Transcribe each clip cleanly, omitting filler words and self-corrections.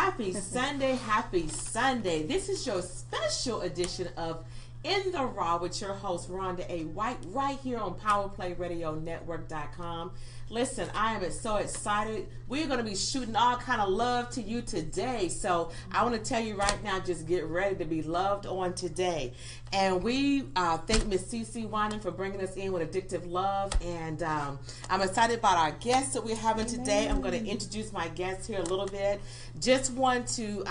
Happy Sunday, happy Sunday. This is your special edition of In the Raw with your host, Ronda A. White, right here on PowerPlayRadioNetwork.com. Listen, I am so excited. We're going to be shooting all kind of love to you today. So I want to tell you right now, just get ready to be loved on today. And we thank Miss CC Wyman for bringing us in with Addictive Love. And I'm excited about our guests that we're having today. I'm going to introduce my guests here a little bit. Just want to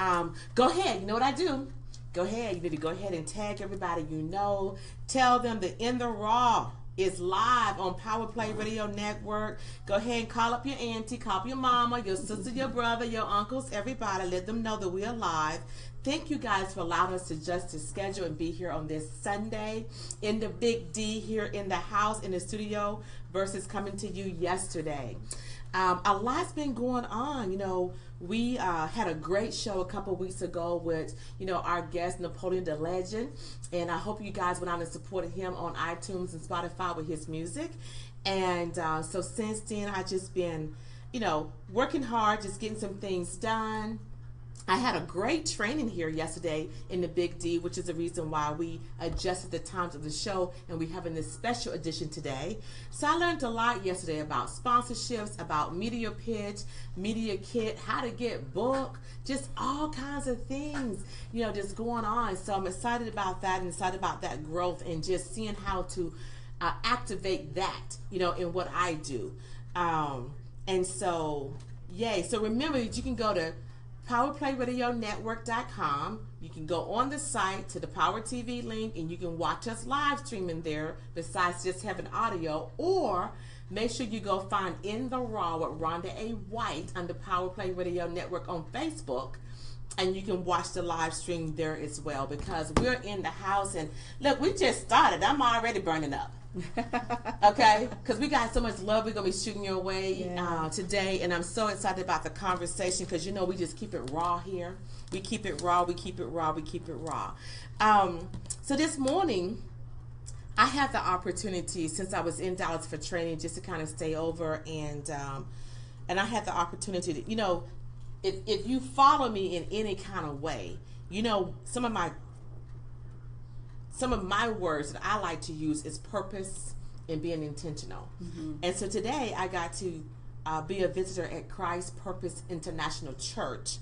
go ahead. You know what I do? Go ahead. You need to go ahead and tag everybody you know. Tell them that In the Raw is live on Power Play Radio Network. Go ahead and call up your auntie, call up your mama, your sister, your brother, your uncles, everybody. Let them know that we are live. Thank you guys for allowing us to adjust the schedule and be here on this Sunday in the Big D here in the house, in the studio, versus coming to you yesterday. A lot's been going on. You know, we had a great show a couple weeks ago with, you know, our guest, Napoleon the Legend. And I hope you guys went out and supported him on iTunes and Spotify with his music. And so since then, I've just been, you know, working hard, just getting some things done. I had a great training here yesterday in the Big D, which is the reason why we adjusted the times of the show, and we're having this special edition today. So I learned a lot yesterday about sponsorships, about media pitch, media kit, how to get booked, just all kinds of things, you know, just going on. So I'm excited about that and excited about that growth and just seeing how to activate that, you know, in what I do. And so, yay. So remember that you can go to PowerPlayRadioNetwork.com. You can go on the site to the Power TV link and you can watch us live streaming there besides just having audio, or make sure you go find In the Raw with Ronda A. White under Power Play Radio Network on Facebook, and you can watch the live stream there as well, because we're in the house. And look, we just started. I'm already burning up. Okay, because we got so much love we're gonna be shooting your way today, and I'm so excited about the conversation because, you know, we just keep it raw here. We keep it raw, we keep it raw, we keep it raw. So this morning I had the opportunity, since I was in Dallas for training, just to kind of stay over, and I had the opportunity to, you know, if you follow me in any kind of way, you know, some of my words that I like to use is purpose and being intentional. And so today I got to be a visitor at Christ Purpose International Church,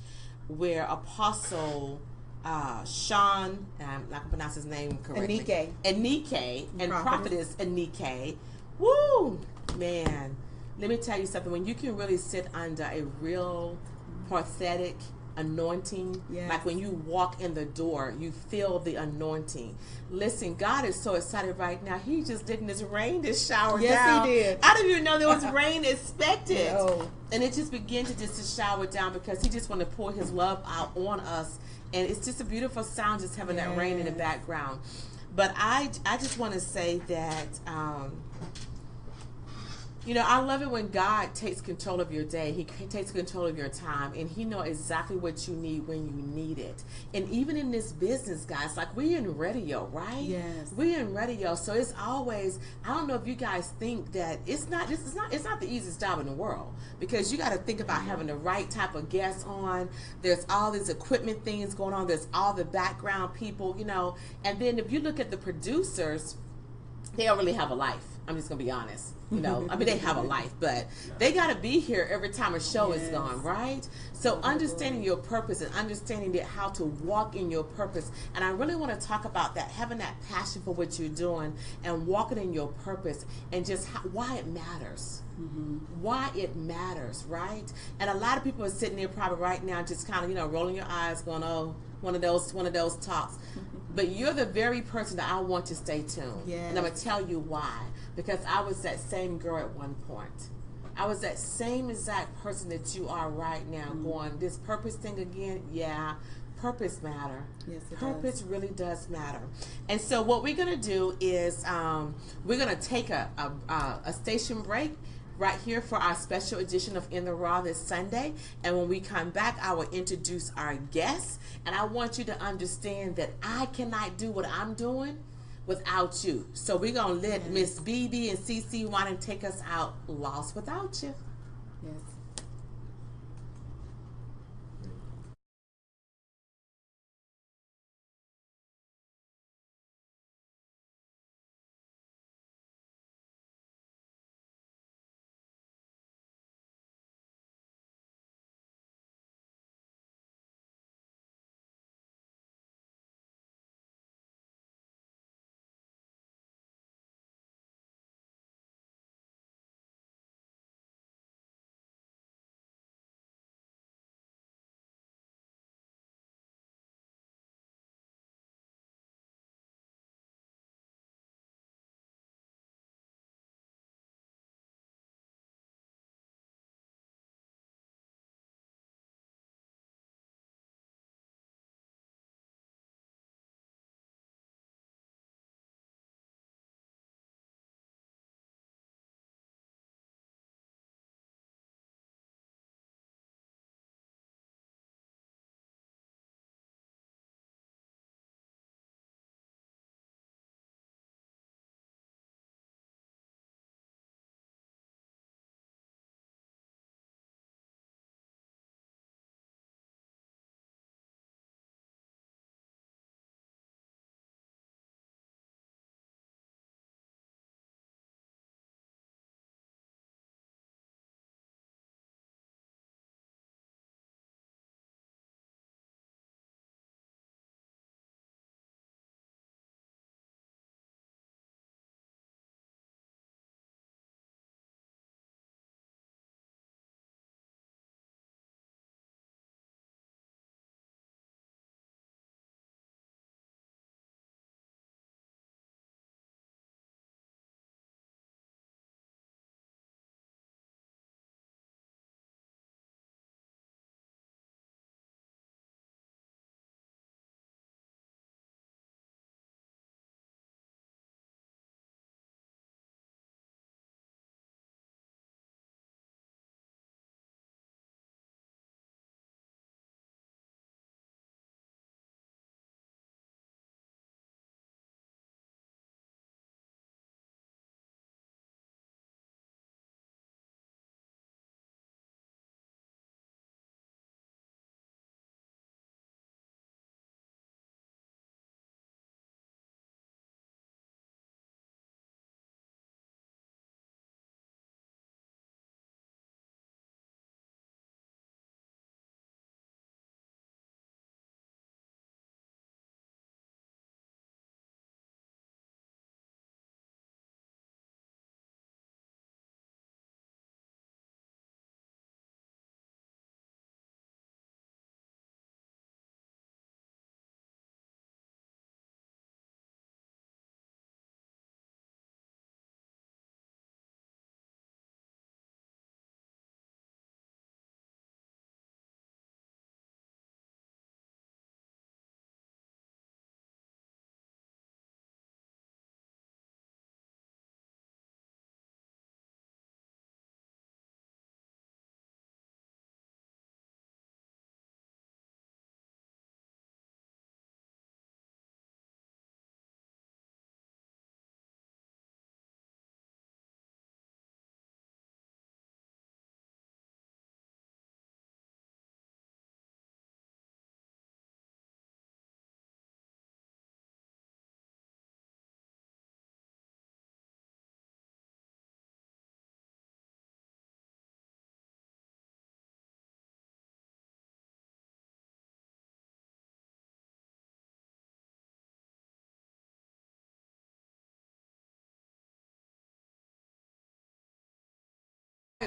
where Apostle Sean, I'm not going to pronounce his name correctly, Anike and Prophetess Anike. Woo! Man, let me tell you something. When you can really sit under a real prophetic anointing, like when you walk in the door, you feel the anointing. Listen, God is so excited right now. He just did this rain, this shower down. Yes, He did. I didn't even know there was rain expected. No. And it just began to shower down, because He just want to pour His love out on us. And it's just a beautiful sound, just having that rain in the background. But I just want to say that, you know, I love it when God takes control of your day. He takes control of your time, and He knows exactly what you need when you need it. And even in this business, guys, like, we're in radio, right? Yes. We're in radio, so it's always, I don't know if you guys think that it's not the easiest job in the world, because you got to think about having the right type of guests on. There's all these equipment things going on. There's all the background people, you know. And then if you look at the producers, they don't really have a life. I'm just gonna be honest. You know, I mean, they have a life, but they got to be here every time a show is gone, right? So understanding your purpose and understanding how to walk in your purpose. And I really want to talk about that, having that passion for what you're doing and walking in your purpose, and just why it matters. Why it matters, right? And a lot of people are sitting there probably right now just kind of, you know, rolling your eyes going, oh, one of those talks. But you're the very person that I want to stay tuned. And I'm going to tell you why. Because I was that same girl at one point. I was that same exact person that you are right now, going, this purpose thing again. Yeah, purpose matter. Yes, it Purpose really does matter. And so what we're going to do is we're going to take a station break right here for our special edition of In the Raw this Sunday. And when we come back, I will introduce our guests. And I want you to understand that I cannot do what I'm doing without you. So we're going to let Miss BB and CC Wyman take us out, Lost Without You. Yes.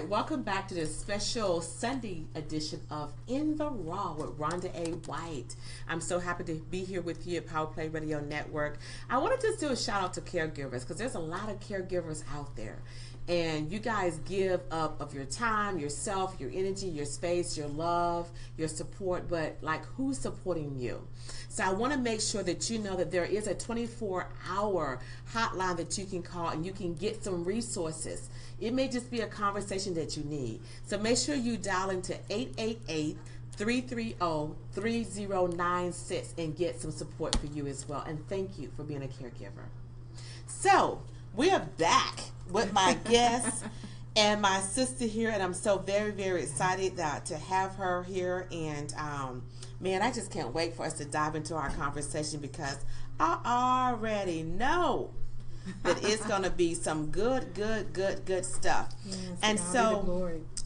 Welcome back to this special Sunday edition of In the Raw with Ronda A. White. I'm so happy to be here with you at Power Play Radio Network. I want to just do a shout out to caregivers because there's a lot of caregivers out there. And you guys give up of your time, yourself, your energy, your space, your love, your support, but like who's supporting you? So I want to make sure that you know that there is a 24-hour hotline that you can call and you can get some resources. It may just be a conversation that you need. So make sure you dial into 888-330-3096 and get some support for you as well. And thank you for being a caregiver. So we are back with my guest and my sister here, and I'm so very, very excited to have her here. And man, I just can't wait for us to dive into our conversation because I already know that it's going to be some good stuff. Yes, and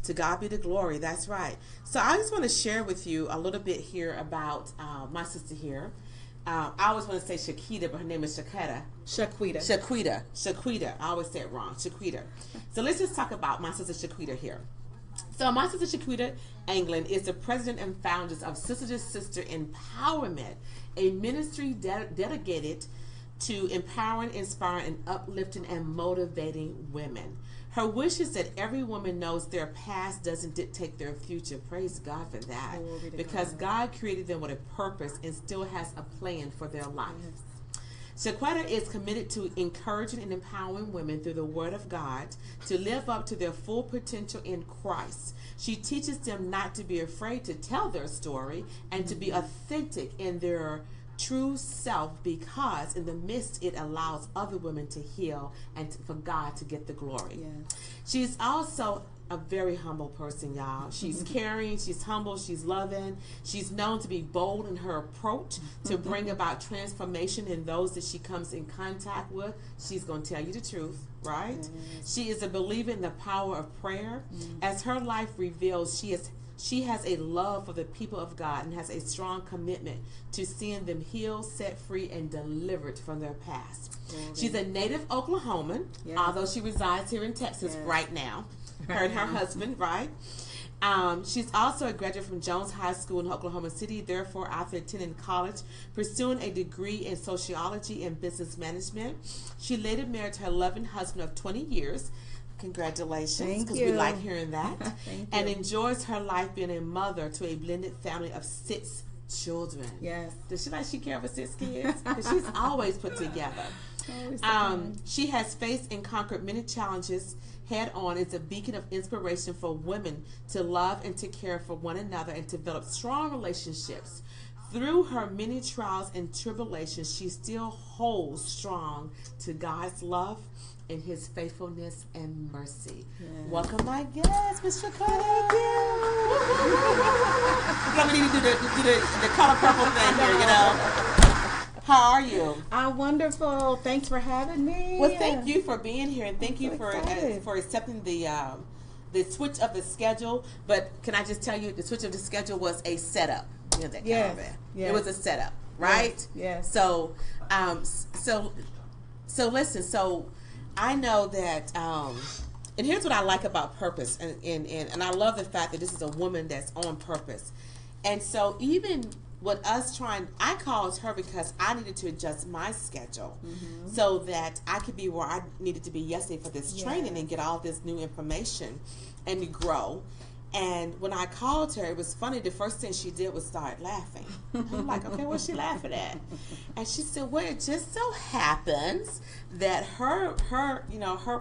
to God be the glory. That's right. So I just want to share with you a little bit here about my sister here. I always want to say Chaquita, but her name is Chaquita. Chaquita. I always say it wrong. Chaquita. So let's just talk about my sister Chaquita here. So my sister Chaquita Anglin is the president and founder of Sister to Sister Empowerment, a ministry dedicated to empowering, inspiring, and uplifting and motivating women. Her wish is that every woman knows their past doesn't dictate their future. Praise God for that. Because God created them with a purpose and still has a plan for their life. Yes. Chaquita is committed to encouraging and empowering women through the Word of God to live up to their full potential in Christ. She teaches them not to be afraid to tell their story and to be authentic in their true self, because in the midst it allows other women to heal and for God to get the glory. Yes. She's also a very humble person, y'all. She's caring, she's humble, she's loving. She's known to be bold in her approach to bring about transformation in those that she comes in contact with. She's going to tell you the truth, right? Yes. She is a believer in the power of prayer. As her life reveals, she has a love for the people of God and has a strong commitment to seeing them healed, set free, and delivered from their past. She's a native Oklahoman, although she resides here in Texas right now. Her and her husband, right? She's also a graduate from Jones High School in Oklahoma City, therefore after attending college, pursuing a degree in sociology and business management. She later married her loving husband of 20 years. Congratulations, because we like hearing that. And enjoys her life being a mother to a blended family of 6 children. Yes. Does she care for 6 kids? Because she's always put together. She has faced and conquered many challenges head on. Is a beacon of inspiration for women to love and to care for one another and develop strong relationships. Through her many trials and tribulations, she still holds strong to God's love and His faithfulness and mercy. Yes. Welcome, my guest, Ms. Chaquita. Thank you. I'm going to do the color purple thing here, you know. How are you? I'm wonderful. Thanks for having me. Well, thank you for being here, and thank you for accepting the switch of the schedule. But can I just tell you, the switch of the schedule was a setup. You know that kind of it. It was a setup, right? Yes. So listen. So I know that, and here's what I like about purpose, and I love the fact that this is a woman that's on purpose, and so even with us I called her because I needed to adjust my schedule so that I could be where I needed to be yesterday for this training and get all this new information and to grow. And when I called her, it was funny. The first thing she did was start laughing. I'm like, okay, what's she laughing at? And she said, well, it just so happens that her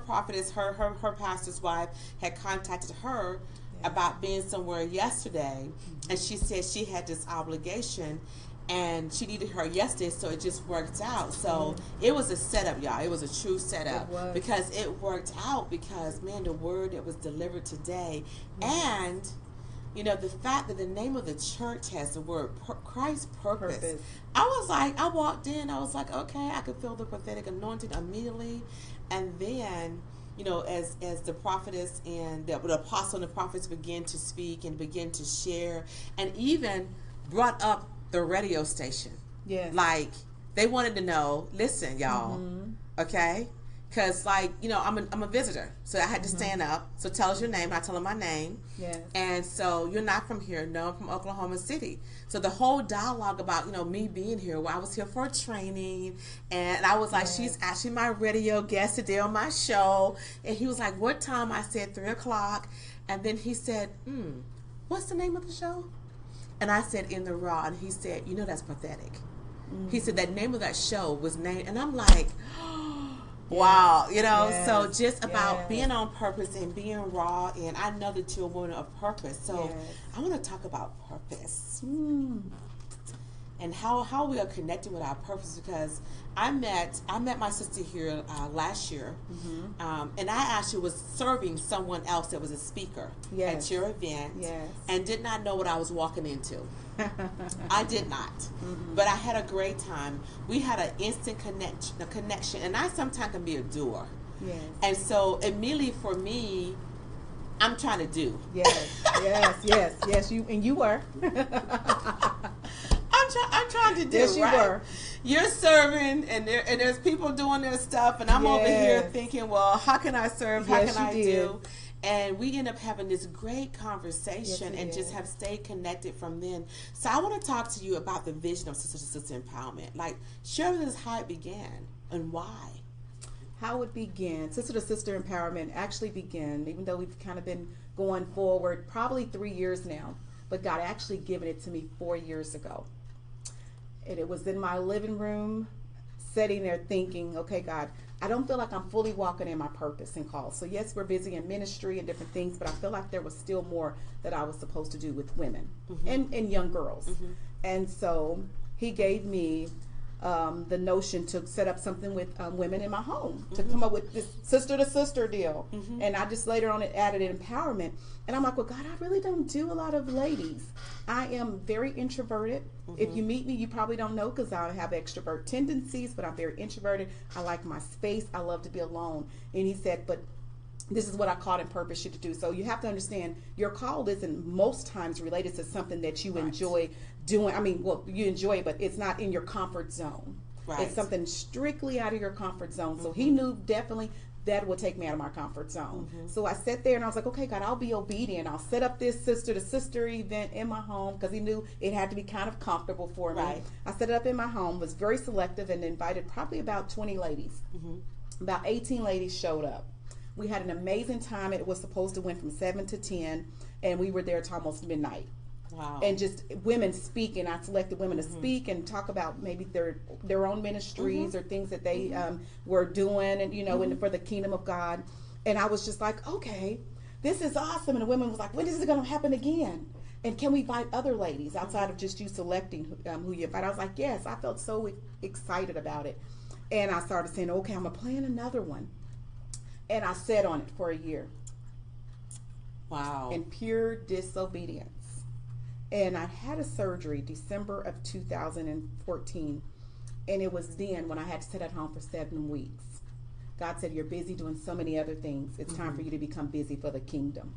prophetess, her pastor's wife had contacted her about being somewhere yesterday, and she said she had this obligation and she needed her yesterday, so it just worked out. So it was a setup, y'all. It was a true setup because it worked out because, man, the word that was delivered today, and the fact that the name of the church has the word Christ's purpose. I walked in, I was like, okay, I could feel the prophetic anointing immediately, and then as the prophetess and the apostle and the prophets began to speak and begin to share, and even brought up the radio station. Yes. Like, they wanted to know, listen, y'all, okay? Because, like, you know, I'm a visitor. So I had to stand up. So tell us your name. I tell them my name. Yes. And so, you're not from here. No, I'm from Oklahoma City. So the whole dialogue about, you know, me being here, well, I was here for training. And I was like, Yes. she's actually my radio guest today on my show. And he was like, what time? I said 3 o'clock. And then he said, what's the name of the show? And I said, In the Raw. And he said, you know, that's pathetic. He said that name of that show was named. And I'm like, wow, you know, so just about being on purpose and being raw, and I know that you're a woman of purpose. So I want to talk about purpose and how we are connected with our purpose, because I met my sister here last year, and I actually was serving someone else that was a speaker at your event, and did not know what I was walking into. I did not, but I had a great time. We had an instant connection, and I sometimes can be a doer. Yes. And so immediately for me, I'm trying to do. Yes. You were. I'm trying to do. Yes, you were. You're serving, and there's people doing their stuff, and I'm over here thinking, well, how can I serve? How can I do? And we end up having this great conversation and just have stayed connected from then. So I want to talk to you about the vision of Sister to Sister Empowerment. Like, share with us how it began and why. How it began. Sister to Sister Empowerment actually began, even though we've kind of been going forward probably 3 years now, but God actually given it to me 4 years ago. And it was in my living room, sitting there thinking, okay, God, I don't feel like I'm fully walking in my purpose and call. So yes, we're busy in ministry and different things, but I feel like there was still more that I was supposed to do with women and young girls. And so he gave me the notion to set up something with women in my home, to come up with this sister to sister deal. And I just later on added empowerment. And I'm like, well, God, I really don't do a lot of ladies. I am very introverted. If you meet me, you probably don't know, because I have extrovert tendencies, but I'm very introverted. I like my space. I love to be alone. And he said, but this is what I called and purpose you to do. So you have to understand, your call isn't most times related to something that you enjoy doing. I mean, well, you enjoy it, but it's not in your comfort zone. It's something strictly out of your comfort zone. So he knew definitely that would take me out of my comfort zone. So I sat there and I was like, okay, God, I'll be obedient. I'll set up this sister to sister event in my home, because he knew it had to be kind of comfortable for me. I set it up in my home, was very selective, and invited probably about 20 ladies. About 18 ladies showed up. We had an amazing time. It was supposed to went from 7 to 10, and we were there till almost midnight. Wow. And just women speaking. I selected women to speak and talk about maybe their own ministries or things that they were doing, and, you know, for the kingdom of God. And I was just like, okay, this is awesome. And the women was like, when is it going to happen again? And can we invite other ladies outside of just you selecting who you invite? I was like, yes. I felt so excited about it. And I started saying, okay, I'm going to plan another one. And I sat on it for a year. Wow. In pure disobedience. And I had a surgery December of 2014. And it was then when I had to sit at home for 7 weeks. God said, you're busy doing so many other things. It's time for you to become busy for the kingdom.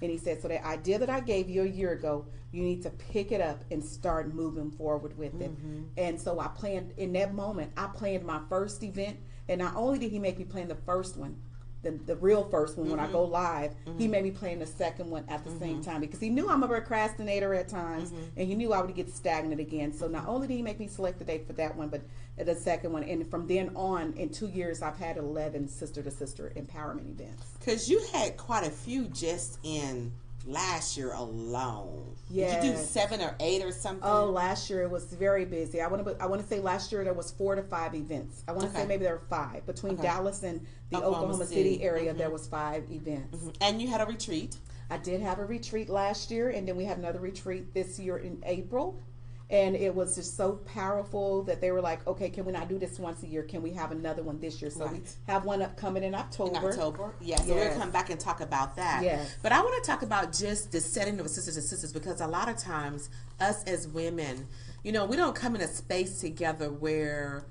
And he said, so that idea that I gave you a year ago, you need to pick it up and start moving forward with it. And so I planned, in that moment, I planned my first event. And not only did he make me plan the first one, the real first one when I go live, he made me plan the second one at the same time, because he knew I'm a procrastinator at times, and he knew I would get stagnant again. So not only did he make me select the date for that one, but the second one. And from then on, in 2 years, I've had 11 sister to sister empowerment events. Because you had quite a few just in last year alone. Yes. Did you do 7 or 8 or something? Oh, last year it was very busy. I want to say last year there was 4 to 5 events. I want to say maybe there were 5 between Dallas and the Oklahoma City area. There was 5 events. And you had a retreat. I did have a retreat last year, and then we had another retreat this year in April. And it was just so powerful that they were like, okay, can we not do this once a year? Can we have another one this year? So we have one upcoming in October. Yes. So we'll come back and talk about that. Yes. But I want to talk about just the setting of Sisters to Sisters, because a lot of times us as women, you know, we don't come in a space together where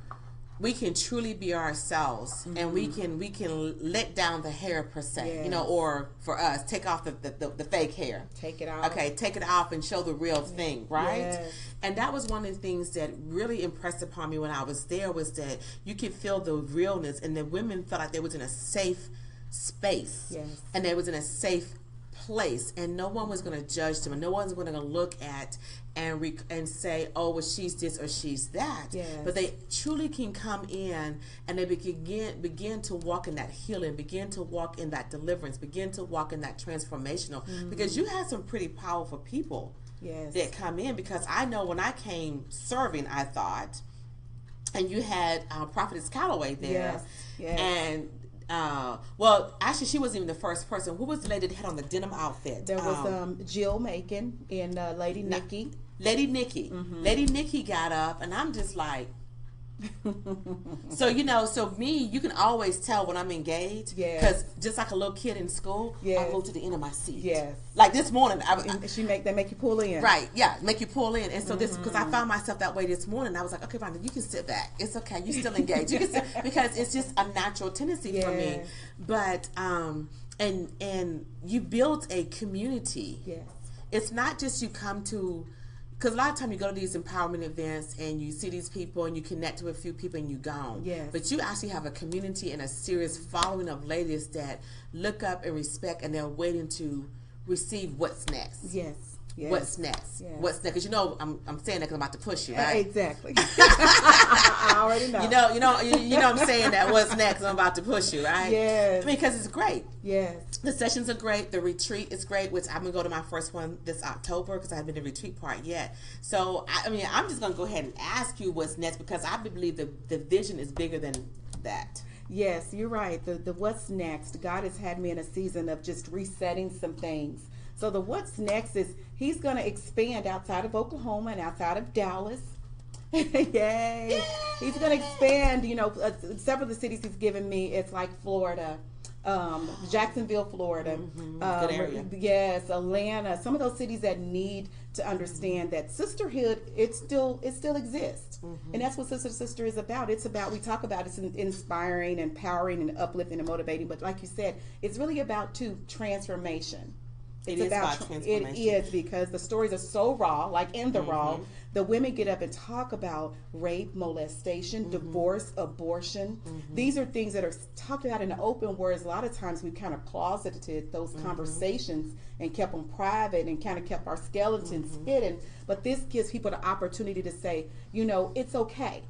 we can truly be ourselves, and we can let down the hair per se, you know, or for us, take off the fake hair. Take it off. Okay, take it off and show the real thing, right? Yes. And that was one of the things that really impressed upon me when I was there, was that you could feel the realness, and the women felt like they was in a safe space. Yes. And they was in a safe place, and no one was going to judge them, and no one's going to look at and say, oh, well, she's this or she's that. Yes. But they truly can come in, and they begin to walk in that healing, begin to walk in that deliverance, begin to walk in that transformational, because you had some pretty powerful people that come in, because I know when I came serving, I thought, and you had Prophetess Calloway there, and well, actually, she wasn't even the first person. Who was the lady that had on the denim outfit? There was Jill Macon and Lady Nikki. Lady Nikki. Lady Nikki got up, and I'm just like, so, you know, so me, you can always tell when I'm engaged. Because just like a little kid in school, I go to the end of my seat. Like this morning, they make you pull in. Right, make you pull in. And so this, because I found myself that way this morning, I was like, okay, Rhonda, you can sit back. It's okay. You still engaged. You can sit, because it's just a natural tendency for me. But, and you build a community. It's not just you come to, because a lot of times you go to these empowerment events and you see these people and you connect to a few people and you gone. But you actually have a community and a serious following of ladies that look up and respect, and they're waiting to receive what's next. What's next? What's next? Because you know I'm saying that because I'm about to push you, right? Exactly. I already know. You know I'm saying that what's next? I'm about to push you, right? I mean, because it's great. The sessions are great. The retreat is great, which I'm gonna go to my first one this October, because I haven't been to the retreat part yet. So I mean, I'm just gonna go ahead and ask you what's next, because I believe the vision is bigger than that. Yes, you're right. The what's next. God has had me in a season of just resetting some things. So the what's next is He's going to expand outside of Oklahoma and outside of Dallas. Yay! He's going to expand. You know, several of the cities He's given me. It's like Florida, Jacksonville, Florida. Good area. Yes, Atlanta. Some of those cities that need to understand that sisterhood, it still exists. And that's what Sister to Sister is about. It's about, we talk about it's inspiring, empowering, and uplifting and motivating. But like you said, it's really about transformation. It's about transformation. It is, because the stories are so raw, like in the raw. The women get up and talk about rape, molestation, divorce, abortion. These are things that are talked about in the open, whereas a lot of times we kind of closeted those conversations and kept them private and kind of kept our skeletons hidden. But this gives people the opportunity to say, you know, it's okay.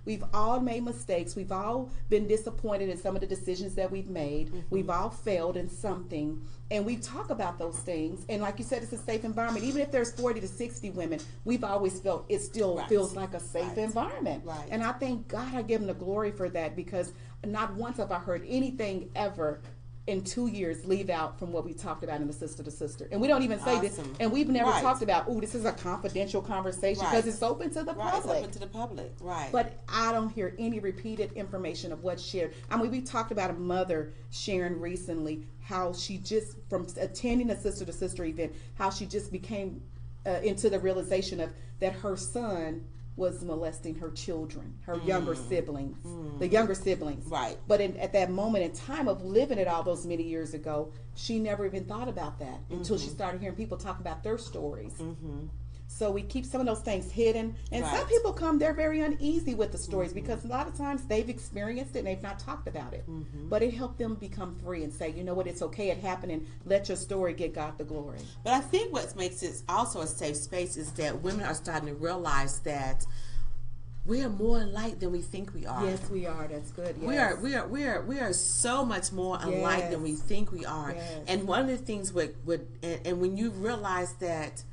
We've all made mistakes. We've all been disappointed in some of the decisions that we've made. We've all failed in something. And we talk about those things. And like you said, it's a safe environment. Even if there's 40 to 60 women, we've always felt it still feels like a safe environment. And I thank God, I give Him the glory for that, because not once have I heard anything ever in 2 years leave out from what we talked about in the Sister to Sister. And we don't even say this, and we've never talked about, this is a confidential conversation, because it's open to the public. It's open to the public, But I don't hear any repeated information of what's shared. I mean, we talked about a mother sharing recently how she just, from attending a Sister to Sister event, how she just became into the realization of that her son was molesting her children, her younger siblings, the younger siblings. But at that moment in time of living it all those many years ago, she never even thought about that until she started hearing people talk about their stories. So we keep some of those things hidden. And some people come, they're very uneasy with the stories because a lot of times they've experienced it and they've not talked about it. But it helped them become free and say, you know what, it's okay, it happened, and let your story get God the glory. But I think what makes it also a safe space is that women are starting to realize that we are more alike than we think we are. Yes, we are. That's good. Yes. We are so much more alike than we think we are. And one of the things and when you realize that,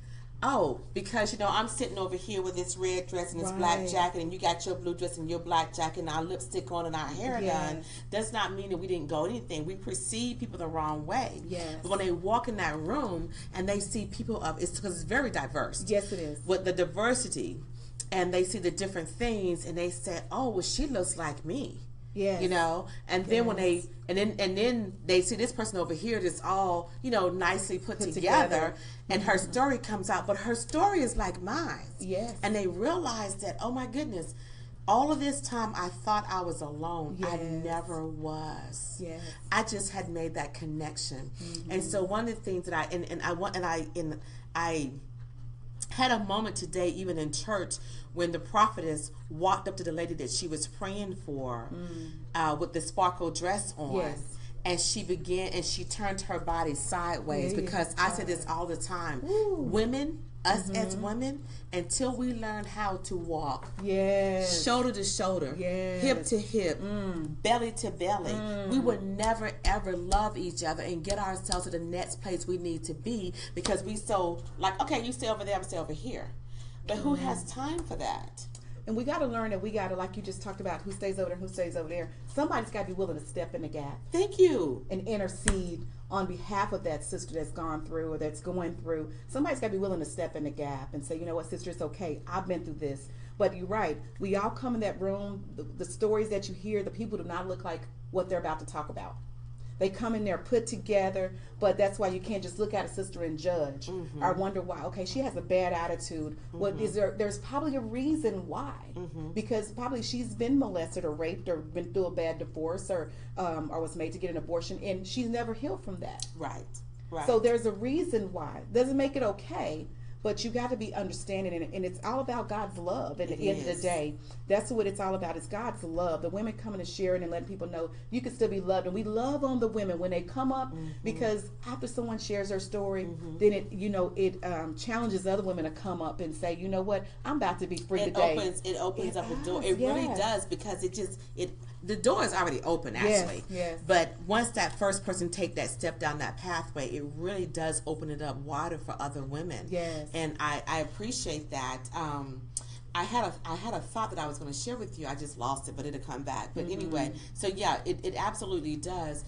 because, you know, I'm sitting over here with this red dress and this black jacket, and you got your blue dress and your black jacket and our lipstick on and our hair done, does not mean that we didn't go anything. We perceive people the wrong way. But when they walk in that room and they see people it's because it's very diverse. Yes, it is. With the diversity, and they see the different things, and they say, well, she looks like me. You know, and then when they then they see this person over here that's all, you know, nicely put together, and her story comes out, but her story is like mine. And they realize that, oh my goodness, all of this time I thought I was alone. Yes. I never was. Yes. I just had made that connection. And so one of the things that I had a moment today, even in church, when the prophetess walked up to the lady that she was praying for with the sparkle dress on. Yes. And she turned her body sideways, because I say this all the time. Ooh. Women, us as women, until we learn how to walk, yes, shoulder to shoulder, yes, hip to hip, belly to belly, we would never ever love each other and get ourselves to the next place we need to be, because we so like, okay, you stay over there, I'm stay over here, but who has time for that? And we got to learn that we got to, like you just talked about, who stays over there, who stays over there. Somebody's got to be willing to step in the gap. Thank you. And intercede on behalf of that sister that's gone through or that's going through. Somebody's got to be willing to step in the gap and say, you know what, sister, it's okay. I've been through this. But you're right. We all come in that room. The stories that you hear, the people do not look like what they're about to talk about. They come in there put together, but that's why you can't just look at a sister and judge or wonder why. Okay, she has a bad attitude. What is there? There's probably a reason why, because probably she's been molested or raped or been through a bad divorce or was made to get an abortion, and she's never healed from that. Right. So there's a reason why. Doesn't make it okay. But you got to be understanding, and it's all about God's love at the end of the day. That's what it's all about. It's God's love. The women coming and sharing and letting people know you can still be loved. And we love on the women when they come up, because after someone shares their story, then it challenges other women to come up and say, you know what, I'm about to be free today. It opens up a door. It really does, because the door is already open, actually. Yes. But once that first person take that step down that pathway, it really does open it up wider for other women. Yes. And I appreciate that. I had a thought that I was going to share with you. I just lost it, but it'll come back. But anyway, so yeah, it absolutely does.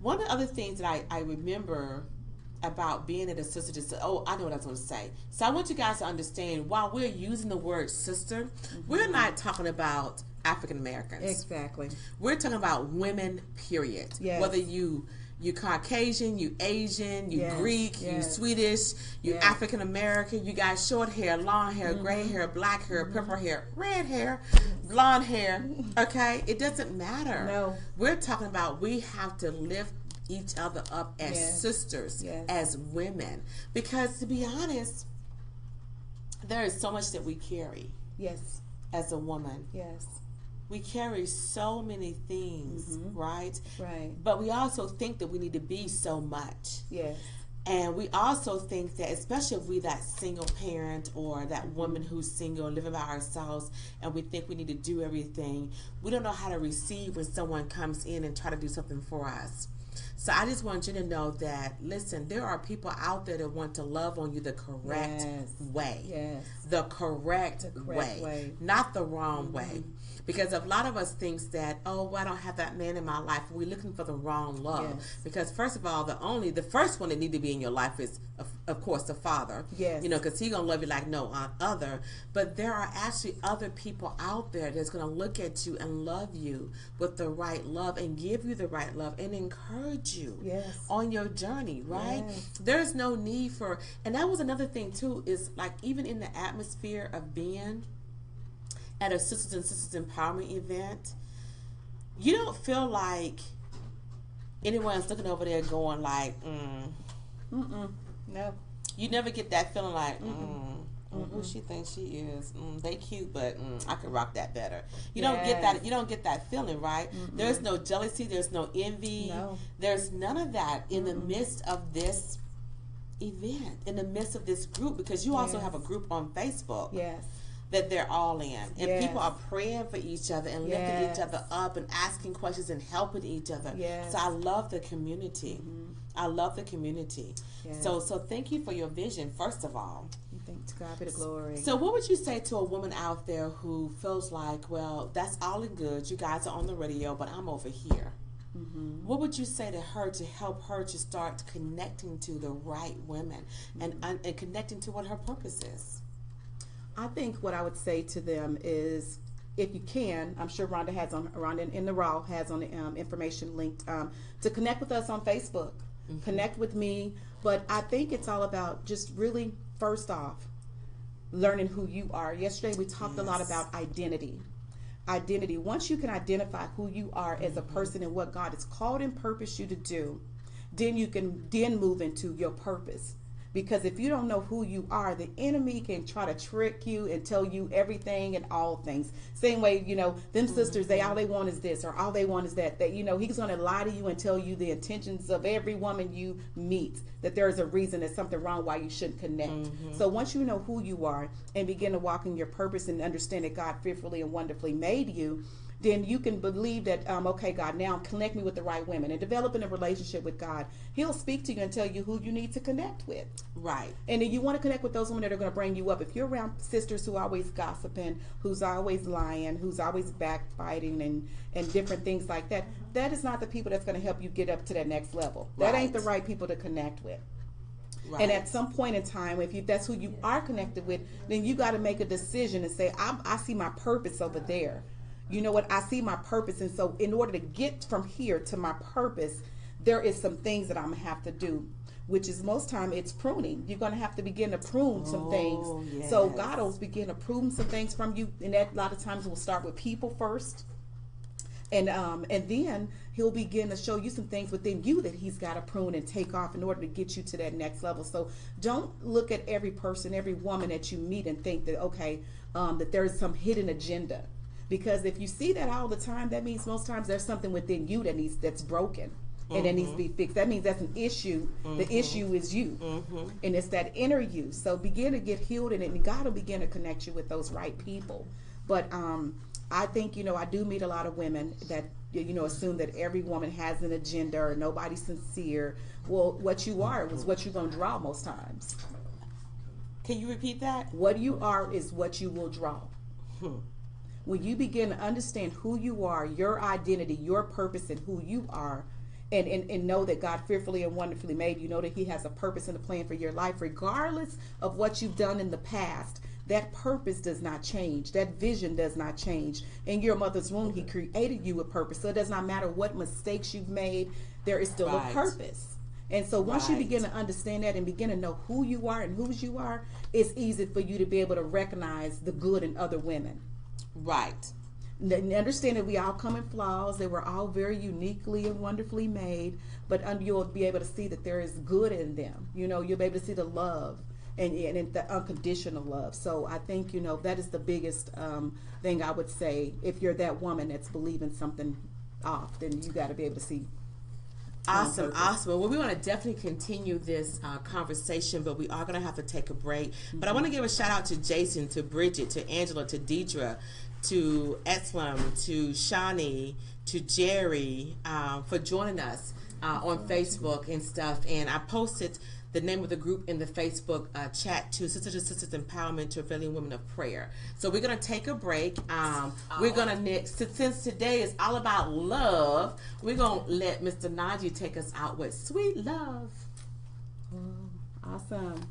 One of the other things that I remember about being at a sister, I know what I was going to say. So I want you guys to understand, while we're using the word sister, we're not talking about African Americans. Exactly. We're talking about women, period. Yes. Whether you Caucasian, you Asian, you Greek, you Swedish, you African American, you got short hair, long hair, gray hair, black hair, purple hair, red hair, blonde hair. Okay? It doesn't matter. No. We're talking about we have to lift each other up as sisters, as women. Because to be honest, there is so much that we carry. Yes. As a woman. Yes. We carry so many things, right? Right. But we also think that we need to be so much. Yes. And we also think that, especially if we that single parent or that woman who's single and living by ourselves, and we think we need to do everything, we don't know how to receive when someone comes in and try to do something for us. So I just want you to know that, listen, there are people out there that want to love on you the correct way. Yes. The correct way. Not the wrong way. Because a lot of us thinks that, I don't have that man in my life. We're looking for the wrong love. Yes. Because first of all, the first one that need to be in your life is, of course, the father. Yes. Because he's going to love you like no other. But there are actually other people out there that's going to look at you and love you with the right love and give you the right love and encourage you on your journey, right? Yes. There's no need for, and that was another thing too, is like even in the atmosphere of being at a Sisters and Sisters Empowerment event, you don't feel like anyone's looking over there going like, No. You never get that feeling like, who she thinks she is. They cute, but I could rock that better. You don't get that. You don't get that feeling, right? There's no jealousy. There's no envy. No. There's none of that in the midst of this event, in the midst of this group, because you also have a group on Facebook. Yes. That they're all in, and people are praying for each other and lifting each other up and asking questions and helping each other. Yes. So I love the community. I love the community. Yes. So thank you for your vision, first of all. Thank to God be the glory. So what would you say to a woman out there who feels like, well, that's all in good, you guys are on the radio, but I'm over here? What would you say to her to help her to start connecting to the right women and connecting to what her purpose is? I think what I would say to them is, if you can, I'm sure Ronda in the Raw has on the information linked to connect with us on Facebook, connect with me. But I think it's all about just really, first off, learning who you are. Yesterday we talked a lot about identity. identity. Once you can identify who you are as a person and what God has called and purposed you to do, then you can then move into your purpose. Because if you don't know who you are, the enemy can try to trick you and tell you everything and all things. Same way, them sisters, they all they want is this or all they want is that. That he's going to lie to you and tell you the intentions of every woman you meet. That there is a reason, there's something wrong why you shouldn't connect. So once you know who you are and begin to walk in your purpose and understand that God fearfully and wonderfully made you, then you can believe that, okay, God, now connect me with the right women and developing a relationship with God. He'll speak to you and tell you who you need to connect with. Right. And then you want to connect with those women that are going to bring you up. If you're around sisters who are always gossiping, who's always lying, who's always backbiting and different things like that, that is not the people that's going to help you get up to that next level. That ain't the right people to connect with. Right. And at some point in time, if that's who you are connected with, then you got to make a decision and say, I see my purpose over there. You know what? I see my purpose. And so in order to get from here to my purpose, there is some things that I'm going to have to do, which is most time it's pruning. You're going to have to begin to prune some things. Yes. So God will begin to prune some things from you. And that a lot of times will start with people first. And then he'll begin to show you some things within you that he's got to prune and take off in order to get you to that next level. So don't look at every person, every woman that you meet and think that, okay, that there's some hidden agenda. Because if you see that all the time, that means most times there's something within you that's broken and that needs to be fixed. That means that's an issue. The issue is you. And it's that inner you. So begin to get healed in it, and God will begin to connect you with those right people. But I think, I do meet a lot of women that, assume that every woman has an agenda or nobody's sincere. Well, what you are is what you're going to draw most times. Can you repeat that? What you are is what you will draw. When you begin to understand who you are, your identity, your purpose, and who you are, and know that God fearfully and wonderfully made you, know that he has a purpose and a plan for your life, regardless of what you've done in the past, that purpose does not change. That vision does not change. In your mother's womb, he created you with purpose. So it does not matter what mistakes you've made, there is still a purpose. And so once you begin to understand that and begin to know who you are and whose you are, it's easy for you to be able to recognize the good in other women. Right. Understand that we all come in flaws. They were all very uniquely and wonderfully made, but you'll be able to see that there is good in them. You'll be able to see the love and the unconditional love. So I think, that is the biggest thing I would say. If you're that woman that's believing something off, then you got to be able to see. Awesome. Well, we want to definitely continue this conversation, but we are going to have to take a break. But I want to give a shout out to Jason, to Bridget, to Angela, to Deidre, to Eslam, to Shani, to Jerry for joining us on Facebook and stuff. And I posted the name of the group in the Facebook chat to Sisters to Sisters Empowerment to Prevailing Women of Prayer. So we're going to take a break. We're going to next, since today is all about love, we're going to let Mr. Najee take us out with Sweet Love. Awesome.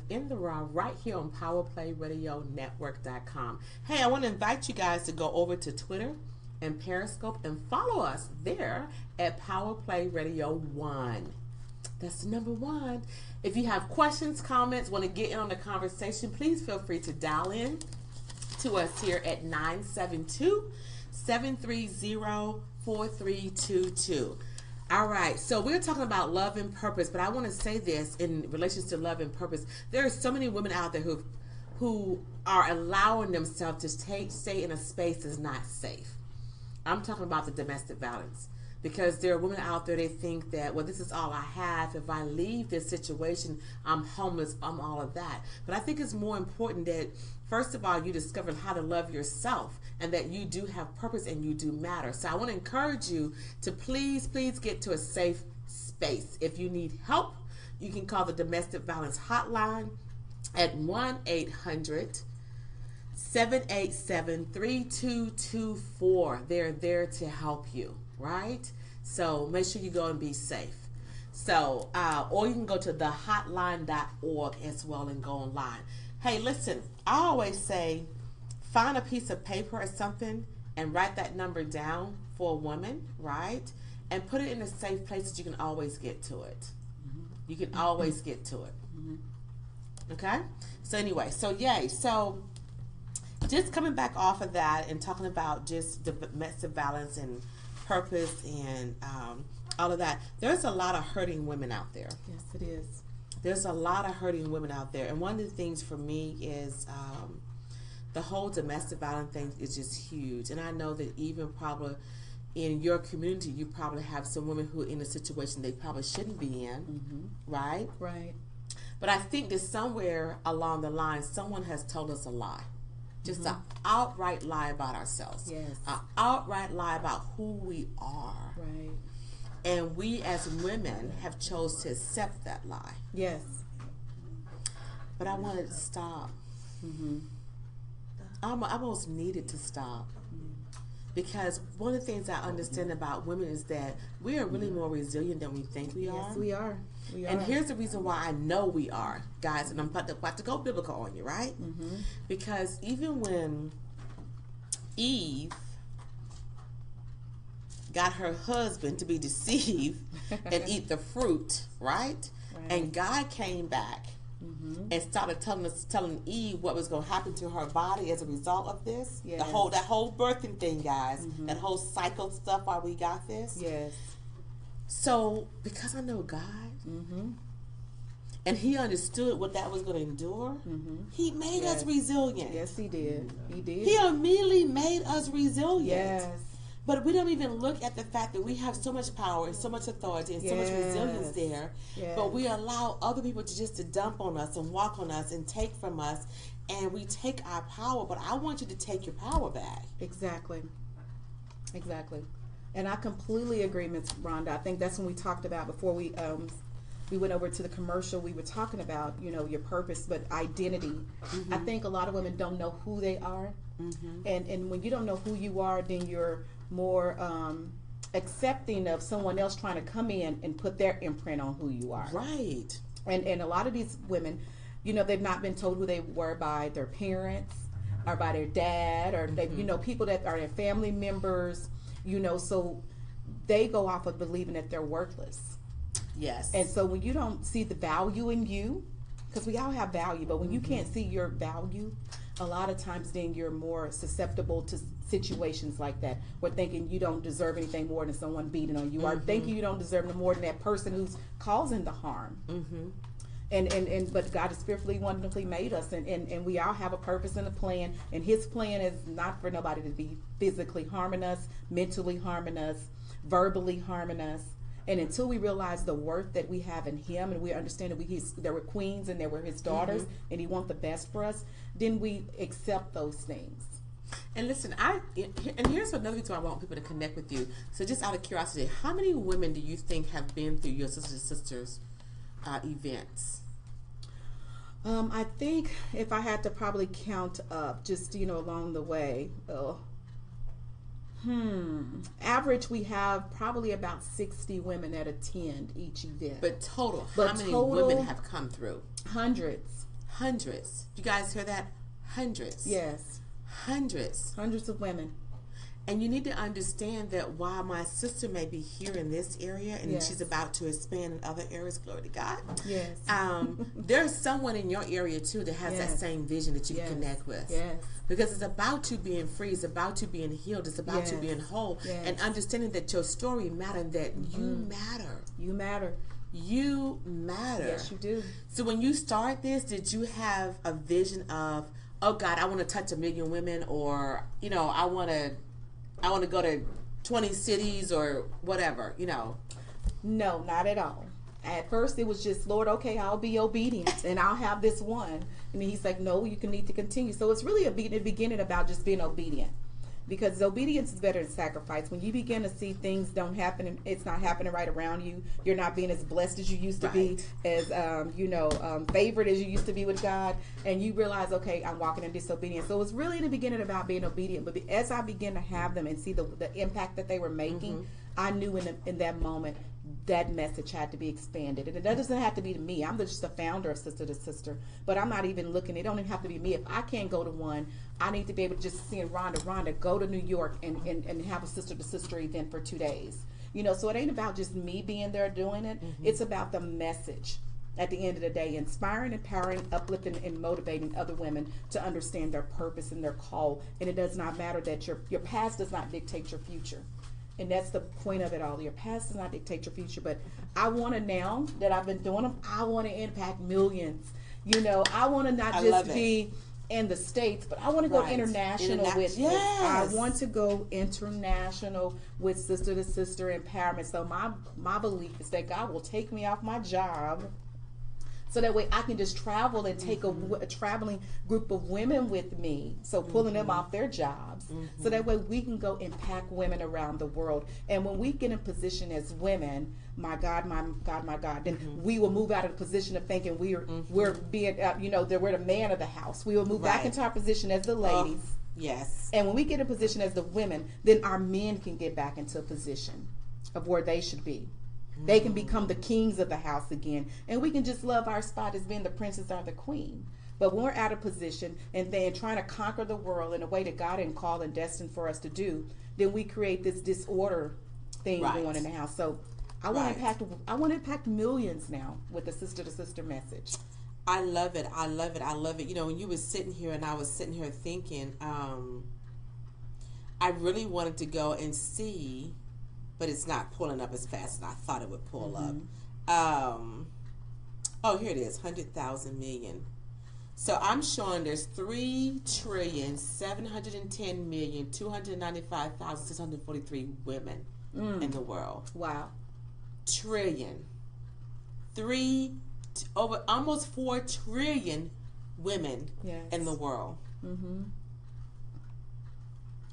In the Raw right here on PowerPlayRadioNetwork.com. Hey, I want to invite you guys to go over to Twitter and Periscope and follow us there at PowerPlay Radio 1. That's the number 1. If you have questions, comments, want to get in on the conversation, please feel free to dial in to us here at 972-730-4322. All right, so we're talking about love and purpose, but I want to say this in relation to love and purpose. There are so many women out there who are allowing themselves to stay in a space that's not safe. I'm talking about the domestic violence, because there are women out there, they think that, well, this is all I have. If I leave this situation, I'm homeless, I'm all of that. But I think it's more important that, first of all, you discover how to love yourself and that you do have purpose and you do matter. So I want to encourage you to please get to a safe space. If you need help, you can call the domestic violence hotline at 1-800-787-3224. They're there to help you, right? So make sure you go and be safe. So, or you can go to thehotline.org as well and go online. Hey, listen, I always say, find a piece of paper or something and write that number down for a woman, right? And put it in a safe place that you can always get to it. You can always get to it. Okay? So anyway, so yay. So just coming back off of that and talking about just domestic violence and purpose and all of that, there's a lot of hurting women out there. Yes, it is. There's a lot of hurting women out there. And one of the things for me is the whole domestic violence thing is just huge. And I know that even probably in your community, you probably have some women who are in a situation they probably shouldn't be in, right? Right. But I think that somewhere along the line, someone has told us a lie. Just an outright lie about ourselves. Yes. An outright lie about who we are. Right. And we as women have chose to accept that lie. Yes. But I wanted to stop. I almost needed to stop. Because one of the things I understand about women is that we are really more resilient than we think we are. Yes, we are. We are. And here's the reason why I know we are, guys, and I'm about to go biblical on you, right? Because even when Eve got her husband to be deceived and eat the fruit, right? And God came back and started telling Eve what was going to happen to her body as a result of this. Yes. That whole birthing thing, guys. That whole cycle stuff while we got this. Yes. So because I know God, and He understood what that was going to endure, He made us resilient. Yes, He did. He did. He immediately made us resilient. Yes. But we don't even look at the fact that we have so much power and so much authority and so much resilience there. Yes. But we allow other people to dump on us and walk on us and take from us, and we take our power. But I want you to take your power back. Exactly. And I completely agree, Ms. Rhonda. I think that's when we talked about before we went over to the commercial. We were talking about your purpose, but identity. I think a lot of women don't know who they are, and when you don't know who you are, then you're more accepting of someone else trying to come in and put their imprint on who you are. Right. And a lot of these women, they've not been told who they were by their parents or by their dad or they, people that are their family members. So they go off of believing that they're worthless. Yes. And so when you don't see the value in you, because we all have value, but when you can't see your value, a lot of times then you're more susceptible to situations like that. We're thinking you don't deserve anything more than someone beating on you, or thinking you don't deserve no more than that person who's causing the harm. But God has fearfully, wonderfully made us, and we all have a purpose and a plan, and His plan is not for nobody to be physically harming us, mentally harming us, verbally harming us. And until we realize the worth that we have in Him, and we understand that there were queens and there were His daughters, and He wants the best for us, then we accept those things. And listen, and here's another reason why I want people to connect with you. So just out of curiosity, how many women do you think have been through your sisters events? I think if I had to probably count up, just along the way, Average, we have probably about 60 women that attend each event. But total, how many women have come through? Hundreds. Hundreds. You guys hear that? Hundreds. Yes. Hundreds. Hundreds of women. And you need to understand that while my sister may be here in this area and she's about to expand in other areas, glory to God. Yes. There's someone in your area too that has that same vision that you can connect with. Yes. Because it's about you being free, it's about you being healed, it's about you being whole, and understanding that your story matters, that you matter. You matter. You matter. Yes, you do. So when you start this, did you have a vision of, oh God, I want to touch 1 million women, or I want to go to 20 cities or whatever, No, not at all. At first it was just, Lord, okay, I'll be obedient and I'll have this one. And he's like, no, you need to continue. So it's really a beginning about just being obedient, because obedience is better than sacrifice. When you begin to see things don't happen, and it's not happening right around you, you're not being as blessed as you used to be, as favored as you used to be with God, and you realize, okay, I'm walking in disobedience. So it's really in the beginning about being obedient. But as I began to have them and see the impact that they were making, I knew in that moment that message had to be expanded. And it doesn't have to be to me. I'm just the founder of Sister to Sister, but I'm not even looking. It don't even have to be me. If I can't go to one, I need to be able to just see Rhonda go to New York and have a Sister to Sister event for 2 days. So it ain't about just me being there doing it. It's about the message at the end of the day, inspiring, empowering, uplifting, and motivating other women to understand their purpose and their call. And it does not matter that your past does not dictate your future. And that's the point of it all. Your past does not dictate your future. But I want to, now that I've been doing them, I want to impact millions. I want to not just be in the States, but I want to go international with it. I want to go international with Sister to Sister empowerment. So my belief is that God will take me off my job, so that way I can just travel and take a traveling group of women with me. So pulling them off their jobs. So that way we can go impact women around the world. And when we get in position as women, my God, then we will move out of the position of thinking we're being, that we're the man of the house. We will move back into our position as the ladies. Yes. And when we get in position as the women, then our men can get back into a position of where they should be. They can become the kings of the house again. And we can just love our spot as being the princess or the queen. But when we're out of position and then trying to conquer the world in a way that God didn't call and destined for us to do, then we create this disorder thing going in the house. So I want to impact millions now with the Sister to Sister message. I love it. I love it. I love it. When you were sitting here and I was sitting here thinking, I really wanted to go and see, but it's not pulling up as fast as I thought it would pull up. Here it is, 100,000 million. So I'm showing there's 3,710,295,643 women in the world. Wow. Trillion. Over almost 4 trillion women in the world.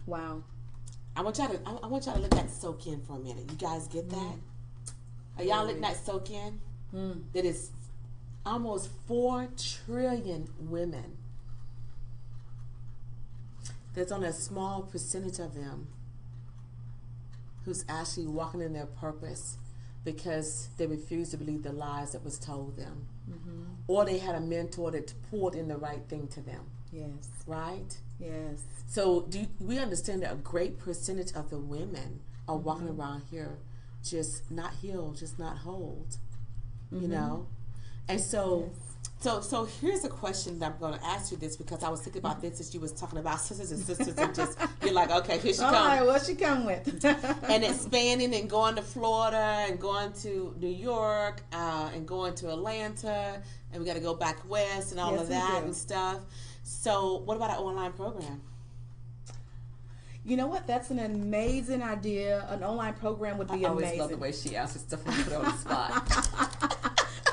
Wow. I want y'all to let that soak in for a minute. You guys get that? Are y'all letting that soak in? That is almost 4 trillion women. There's only a small percentage of them who's actually walking in their purpose because they refuse to believe the lies that was told them. Or they had a mentor that poured in the right thing to them. Yes. Right? Yes. So we understand that a great percentage of the women are walking around here just not healed, just not whole, And so here's a question that I'm going to ask you this, because I was thinking about this as you was talking about sisters and sisters, and just you're like, okay, here she comes. All right, what she come with? And expanding and going to Florida and going to New York and going to Atlanta, and we got to go back west and all of that and stuff. So what about an online program? You know what? That's an amazing idea. An online program would be amazing. I always love the way she answers stuff and put her on the spot.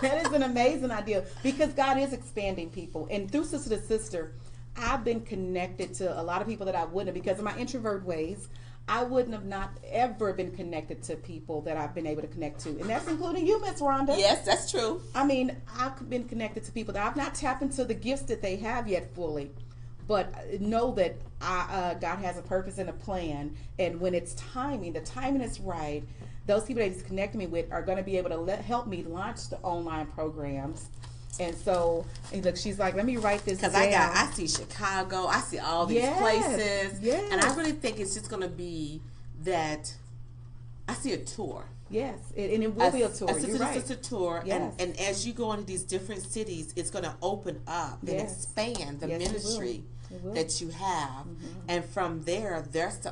That is an amazing idea, because God is expanding people. And through Sister to Sister, I've been connected to a lot of people that I wouldn't have, because of my introvert ways. I wouldn't have not ever been connected to people that I've been able to connect to. And that's including you, Miss Rhonda. Yes, that's true. I mean, I've been connected to people that I've not tapped into the gifts that they have yet fully. But know that God has a purpose and a plan, and when it's timing, the timing is right. Those people that He's connecting me with are going to be able to help me launch the online programs. And so, and look, she's like, let me write this down. Because I see Chicago, I see all these places, and I really think it's just going to be that I see a tour. Yes, and it will be a tour. You're right. It's a tour, and as you go into these different cities, it's going to open up and expand the ministry it will. That you have, and from there, that's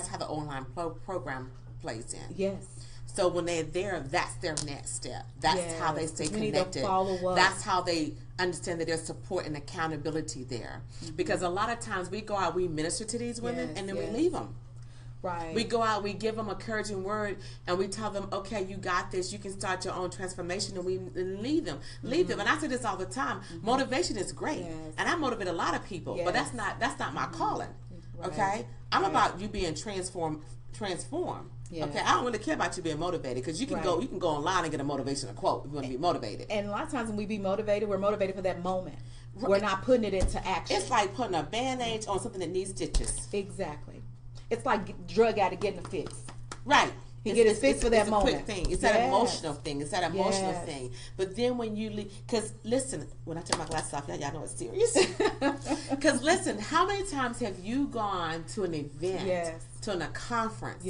how the online program plays in. Yes. So when they're there, that's their next step. That's how they stay connected. Need to follow up. That's how they understand that there's support and accountability there. Because a lot of times we go out, we minister to these women, and then we leave them. Right. We go out, we give them a encouraging word, and we tell them, okay, you got this. You can start your own transformation, and we leave them. Leave them. And I say this all the time. Motivation is great, and I motivate a lot of people, but that's not my calling. Right. Okay, I'm about you being transformed. Yeah. Okay, I don't really care about you being motivated, because you can go online and get a motivational quote if you want to be motivated. And a lot of times when we be motivated, we're motivated for that moment. Right. We're not putting it into action. It's like putting a Band-Aid on something that needs stitches. Exactly. It's like drug addict getting a fix. Right. He get his fix for that moment. It's a quick thing. It's that emotional thing. It's that emotional thing. But then when you leave, because listen, when I take my glasses off, y'all know it's serious. Because listen, how many times have you gone to an event, to a conference,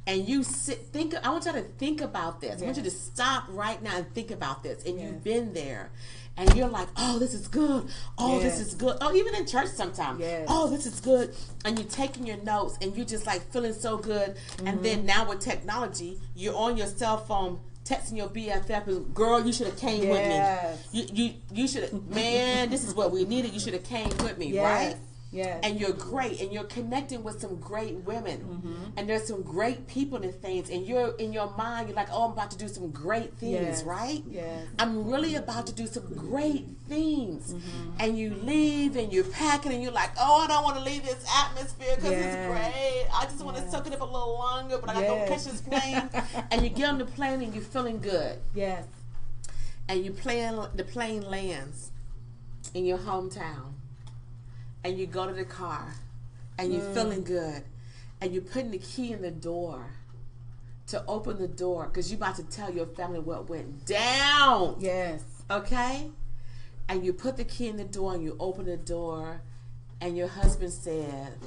and you think? I want y'all to think about this. I want you to stop right now and think about this. And you've been there. And you're like, oh, this is good. Oh, this is good. Oh, even in church sometimes. Oh, this is good. And you're taking your notes, and you're just like feeling so good. And then now with technology, you're on your cell phone texting your BFF, and girl, you should have came with me. You should have, man, this is what we needed. You should have came with me, right? Yes. And you're great, and you're connecting with some great women, and there's some great people and things, and you're in your mind, you're like, oh, I'm about to do some great things, right? Yes. I'm really about to do some great things. And you leave, and you're packing, and you're like, oh, I don't want to leave this atmosphere because it's great. I just want to soak it up a little longer, but I got to go catch this plane. And you get on the plane, and you're feeling good. Yes. And the plane lands in your hometown. And you go to the car, and you're feeling good, and you're putting the key in the door to open the door, because you're about to tell your family what went down. Yes. Okay? And you put the key in the door, and you open the door, and your husband said,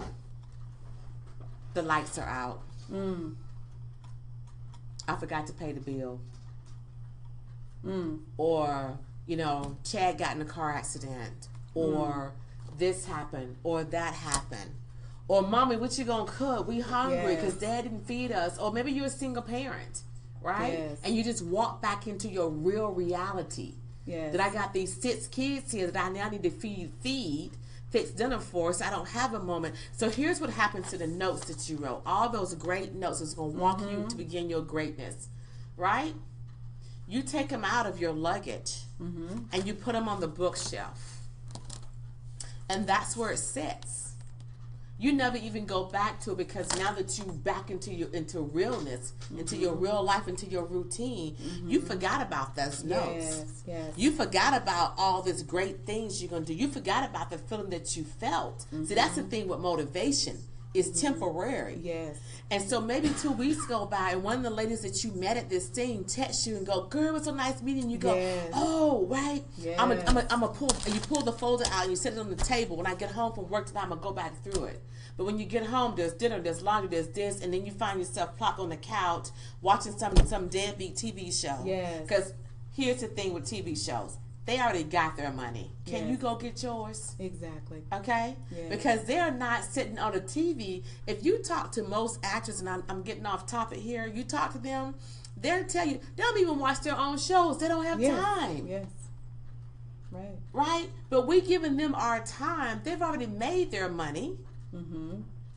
the lights are out. I forgot to pay the bill. Or, Chad got in a car accident. Or this happened, or that happened, or mommy, what you gonna cook? We hungry because dad didn't feed us. Or maybe you're a single parent, right? And you just walk back into your real reality. That I got these 6 kids here that I now need to feed, fix dinner for, so I don't have a moment. So here's what happens to the notes that you wrote. All those great notes is gonna walk you to begin your greatness, right? You take them out of your luggage and you put them on the bookshelf. And that's where it sits. You never even go back to it, because now that you back into realness, into your real life, into your routine, you forgot about those notes. Yes. You forgot about all these great things you're going to do. You forgot about the feeling that you felt. See, that's the thing with motivation. It's temporary. Yes. And so maybe 2 weeks go by, and one of the ladies that you met at this thing texts you and go, girl, it was so nice meeting you. Go, oh, right. I'm a pull, and you pull the folder out and you set it on the table. When I get home from work tonight, I'm going to go back through it. But when you get home, there's dinner, there's laundry, there's this, and then you find yourself plopped on the couch watching some deadbeat TV show. Yes. Because here's the thing with TV shows. They already got their money. Can you go get yours? Exactly. Okay? Yes. Because they're not sitting on the TV. If you talk to most actors, and I'm getting off topic here, you talk to them, they'll tell you, they don't even watch their own shows. They don't have time. Yes. Right. Right? But we giving them our time. They've already made their money.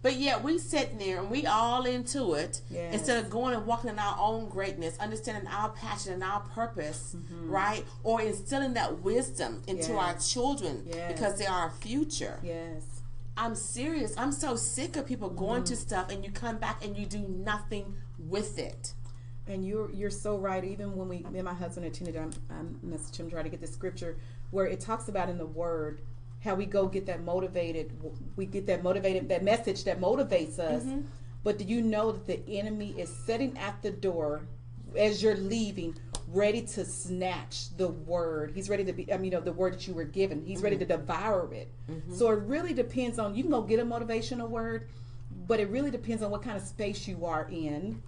But yet we sitting there and we all into it, instead of going and walking in our own greatness, understanding our passion and our purpose, right? Or instilling that wisdom into our children, because they are our future. Yes. I'm serious. I'm so sick of people going to stuff and you come back and you do nothing with it. And you're so right. Even when me and my husband attended, I messaged him, trying to get the scripture where it talks about in the Word how we go get that motivated, we get that motivated, that message that motivates us. Mm-hmm. But do you know that the enemy is sitting at the door as you're leaving, ready to snatch the word? He's ready to be, the word that you were given. He's ready to devour it. Mm-hmm. So it really depends on, you can go get a motivational word, but it really depends on what kind of space you are in,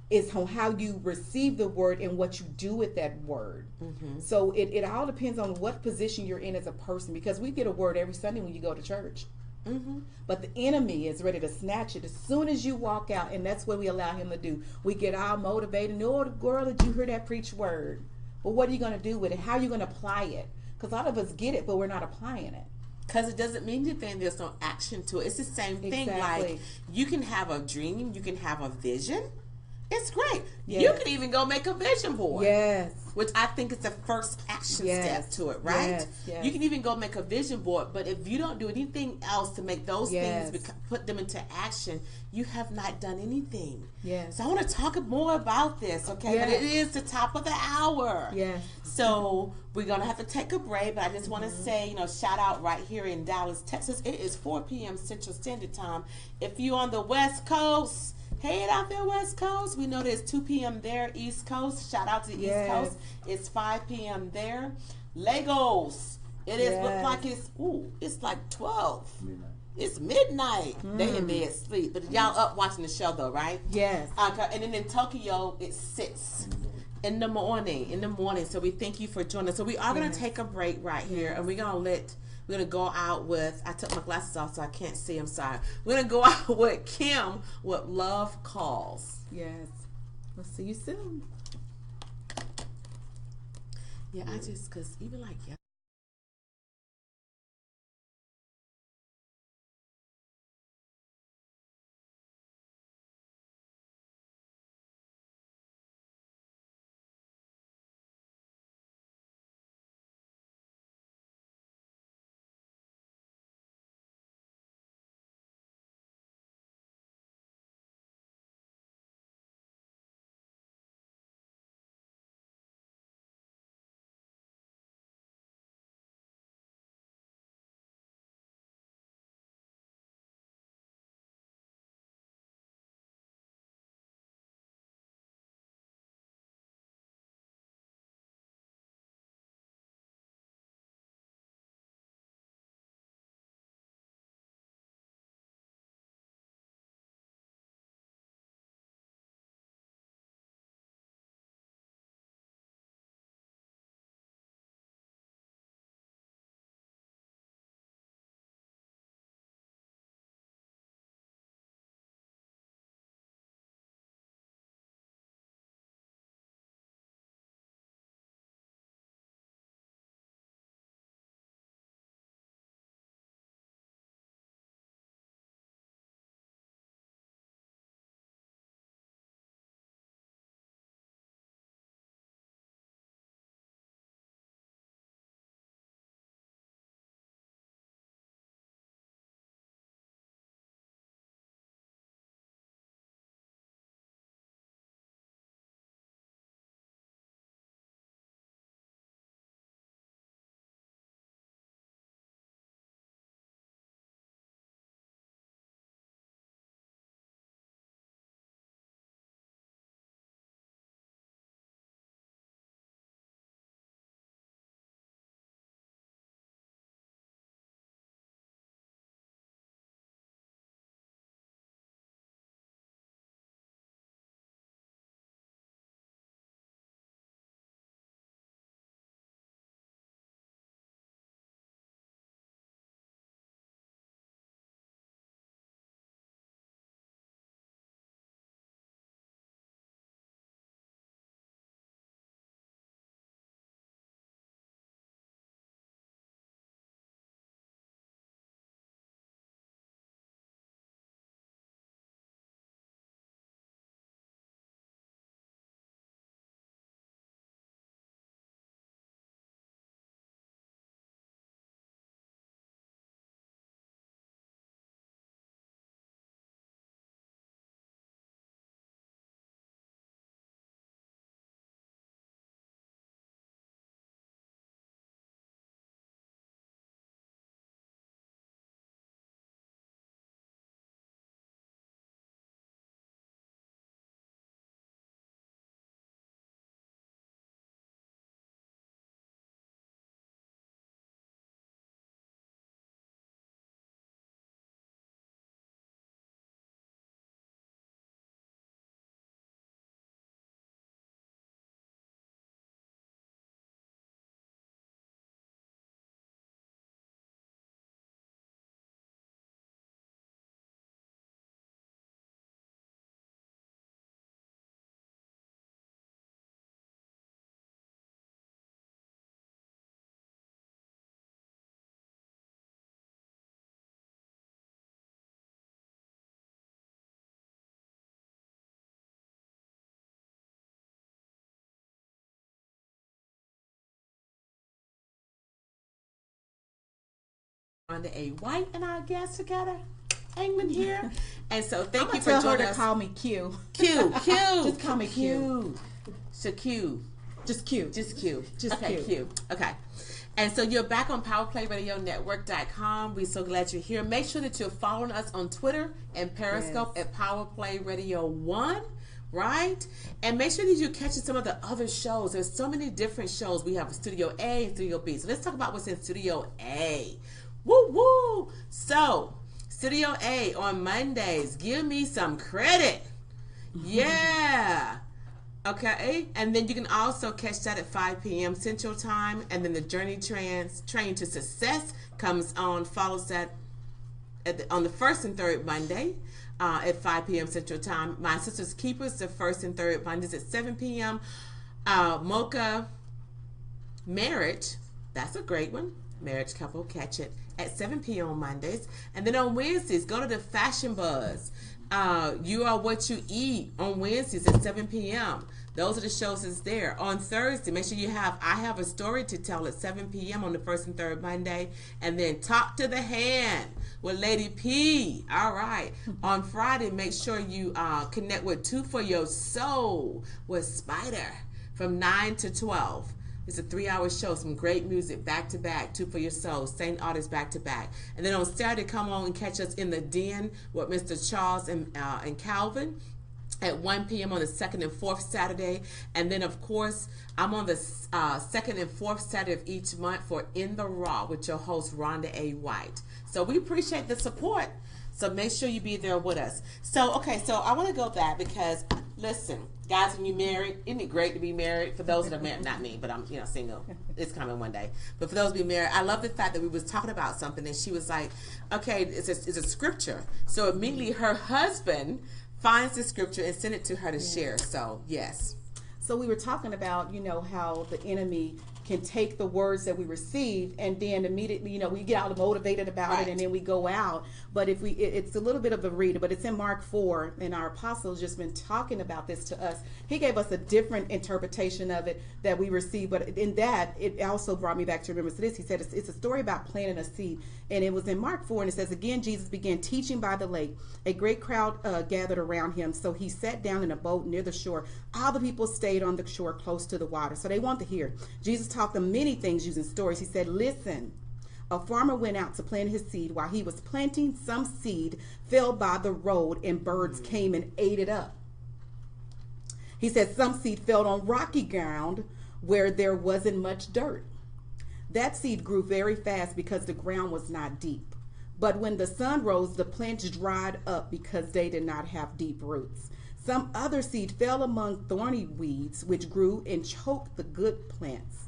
is on how you receive the word and what you do with that word. Mm-hmm. So it all depends on what position you're in as a person, because we get a word every Sunday when you go to church. Mm-hmm. But the enemy is ready to snatch it as soon as you walk out, and that's what we allow him to do. We get all motivated. Oh, girl, did you hear that preach word? But what are you going to do with it? How are you going to apply it? Because a lot of us get it, but we're not applying it. Because it doesn't mean anything. There's no action to it. It's the same thing. Exactly. Like, you can have a dream. You can have a vision. It's great. Yes. You can even go make a vision board. Yes. Which I think is the first action step to it, right? Yes. Yes. You can even go make a vision board, but if you don't do anything else to make those Yes. things, put them into action, you have not done anything. Yes. So I want to talk more about this, okay? Yes. But it is the top of the hour. Yes. So we're going to have to take a break, but I just want to say, shout out right here in Dallas, Texas. It is 4 p.m. Central Standard Time. If you're on the West Coast, hey, out there, West Coast. We know there's 2 p.m. there, East Coast. Shout out to the East Coast. It's 5 p.m. there. Legos. It is look like it's like 12. Midnight. It's midnight. They in bed sleep. But y'all up watching the show though, right? Yes. And then in Tokyo, it's 6 in the morning. So we thank you for joining us. So we are going to take a break right here, and we're going to go out with, I took my glasses off so I can't see, I'm sorry. We're going to go out with Kim with Love Calls. Yes. We'll see you soon. Yeah, because even like Ronda A. White and our guest together, Anglin here. And so thank you for tell joining her to us. call me Q. Q. Just call me Q. So Q. Just Q. Just Q. Just okay, Q. Okay. And so you're back on PowerPlayRadioNetwork.com. We're so glad you're here. Make sure that you're following us on Twitter and Periscope at PowerPlay Radio 1. Right? And make sure that you're catching some of the other shows. There's so many different shows. We have Studio A and Studio B. So let's talk about what's in Studio A. Woo woo! So, Studio A on Mondays. Give me some credit. Yeah. Okay. And then you can also catch that at 5 p.m. Central Time. And then the Journey Train to Success follows that on the first and third Monday. At 5 p.m. Central Time. My Sister's Keepers, the first and third Mondays at 7 p.m. Mocha Marriage, that's a great one. Marriage Couple, catch it at 7 p.m. on Mondays. And then on Wednesdays, go to the Fashion Buzz. You Are What You Eat on Wednesdays at 7 p.m. Those are the shows that's there. On Thursday, make sure I Have a Story to Tell at 7 p.m. on the first and third Monday. And then Talk to the Hand with Lady P. All right. On Friday, make sure you connect with Two for Your Soul with Spider from 9 to 12. It's a 3-hour show, some great music back to back, Two for Your Soul, same artists back to back. And then on Saturday, come on and catch us in the Den with Mr. Charles and Calvin at 1 p.m. on the second and fourth Saturday. And then, of course, I'm on the second and fourth Saturday of each month for In the Raw with your host, Ronda A. White. So we appreciate the support. So make sure you be there with us. So, okay, so I want to go back because, listen, guys, when you're married, isn't it great to be married? For those that are married, not me, but I'm single. It's coming one day. But for those to be married, I love the fact that we was talking about something and she was like, okay, it's a scripture. So immediately her husband finds the scripture and send it to her to share. So, yes. So we were talking about, how the enemy can take the words that we receive and then immediately, we get all motivated about it and then we go out. But if it's a little bit of a reader, but it's in Mark 4, and our apostle's just been talking about this to us. He gave us a different interpretation of it that we received, but in that, it also brought me back to remembrance this. He said it's a story about planting a seed, and it was in Mark 4, and it says, again, Jesus began teaching by the lake. A great crowd gathered around him, so he sat down in a boat near the shore. All the people stayed on the shore close to the water, so they want to hear. Jesus taught them many things using stories. He said, listen, a farmer went out to plant his seed. While he was planting, some seed fell by the road and birds came and ate it up. He said some seed fell on rocky ground where there wasn't much dirt. That seed grew very fast because the ground was not deep. But when the sun rose, the plants dried up because they did not have deep roots. Some other seed fell among thorny weeds, which grew and choked the good plants.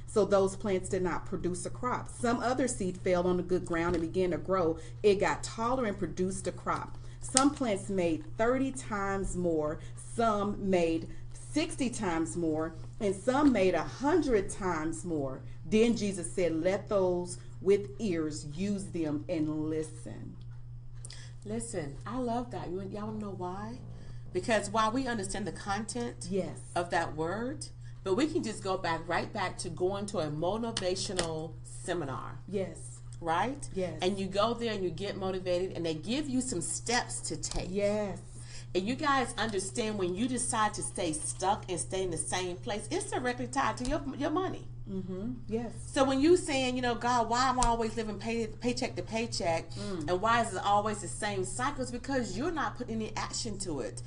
So those plants did not produce a crop. Some other seed fell on the good ground and began to grow. It got taller and produced a crop. Some plants made 30 times more. Some made 60 times more. And some made 100 times more. Then Jesus said, let those with ears use them and listen. Listen, I love that. Y'all want to know why? Because while we understand the content of that word, but we can just go right back to going to a motivational seminar. Yes. Right? Yes. And you go there and you get motivated and they give you some steps to take. Yes. And you guys understand when you decide to stay stuck and stay in the same place, it's directly tied to your money. Mm-hmm. Yes. So when you saying, God, why am I always living paycheck to paycheck, and why is it always the same cycle? It's because you're not putting any action to it.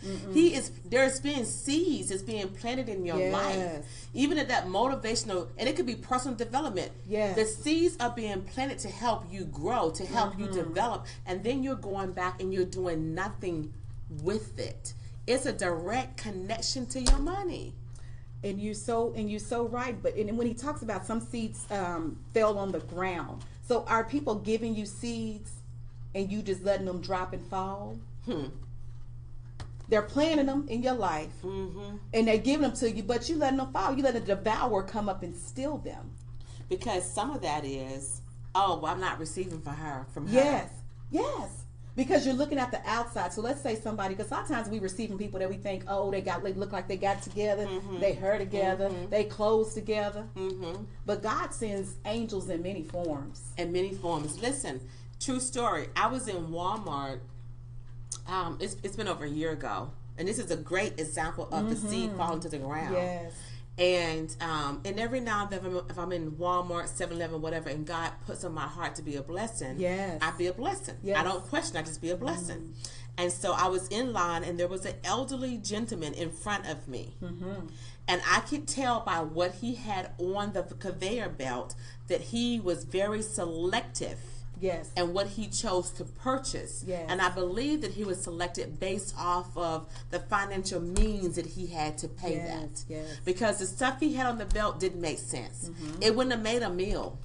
There's been seeds that's being planted in your life, even at that motivational, and it could be personal development. Yes. The seeds are being planted to help you grow, to help you develop, and then you're going back and you're doing nothing with it. It's a direct connection to your money. And you're so right. But when he talks about some seeds fell on the ground, so are people giving you seeds and you just letting them drop and fall? They're planting them in your life, and they're giving them to you, but you letting them fall. You let a devourer come up and steal them. Because some of that is, I'm not receiving from her. Yes. Because you're looking at the outside. So let's say somebody, because a lot of times we receive from people that we think, oh, they look like they got together, they her together, they clothes together. But God sends angels in many forms. In many forms. Listen, true story. I was in Walmart. It's been over a year ago, and this is a great example of the seed falling to the ground. Yes. And every now and then, if I'm in Walmart, 7-Eleven, whatever, and God puts on my heart to be a blessing, yes, I be a blessing. Yes. I don't question, I just be a blessing. And so I was in line, and there was an elderly gentleman in front of me. And I could tell by what he had on the conveyor belt that he was very selective. Yes. And what he chose to purchase. Yes. And I believe that he was selected based off of the financial means that he had to pay that. Yes. Because the stuff he had on the belt didn't make sense. It wouldn't have made a meal.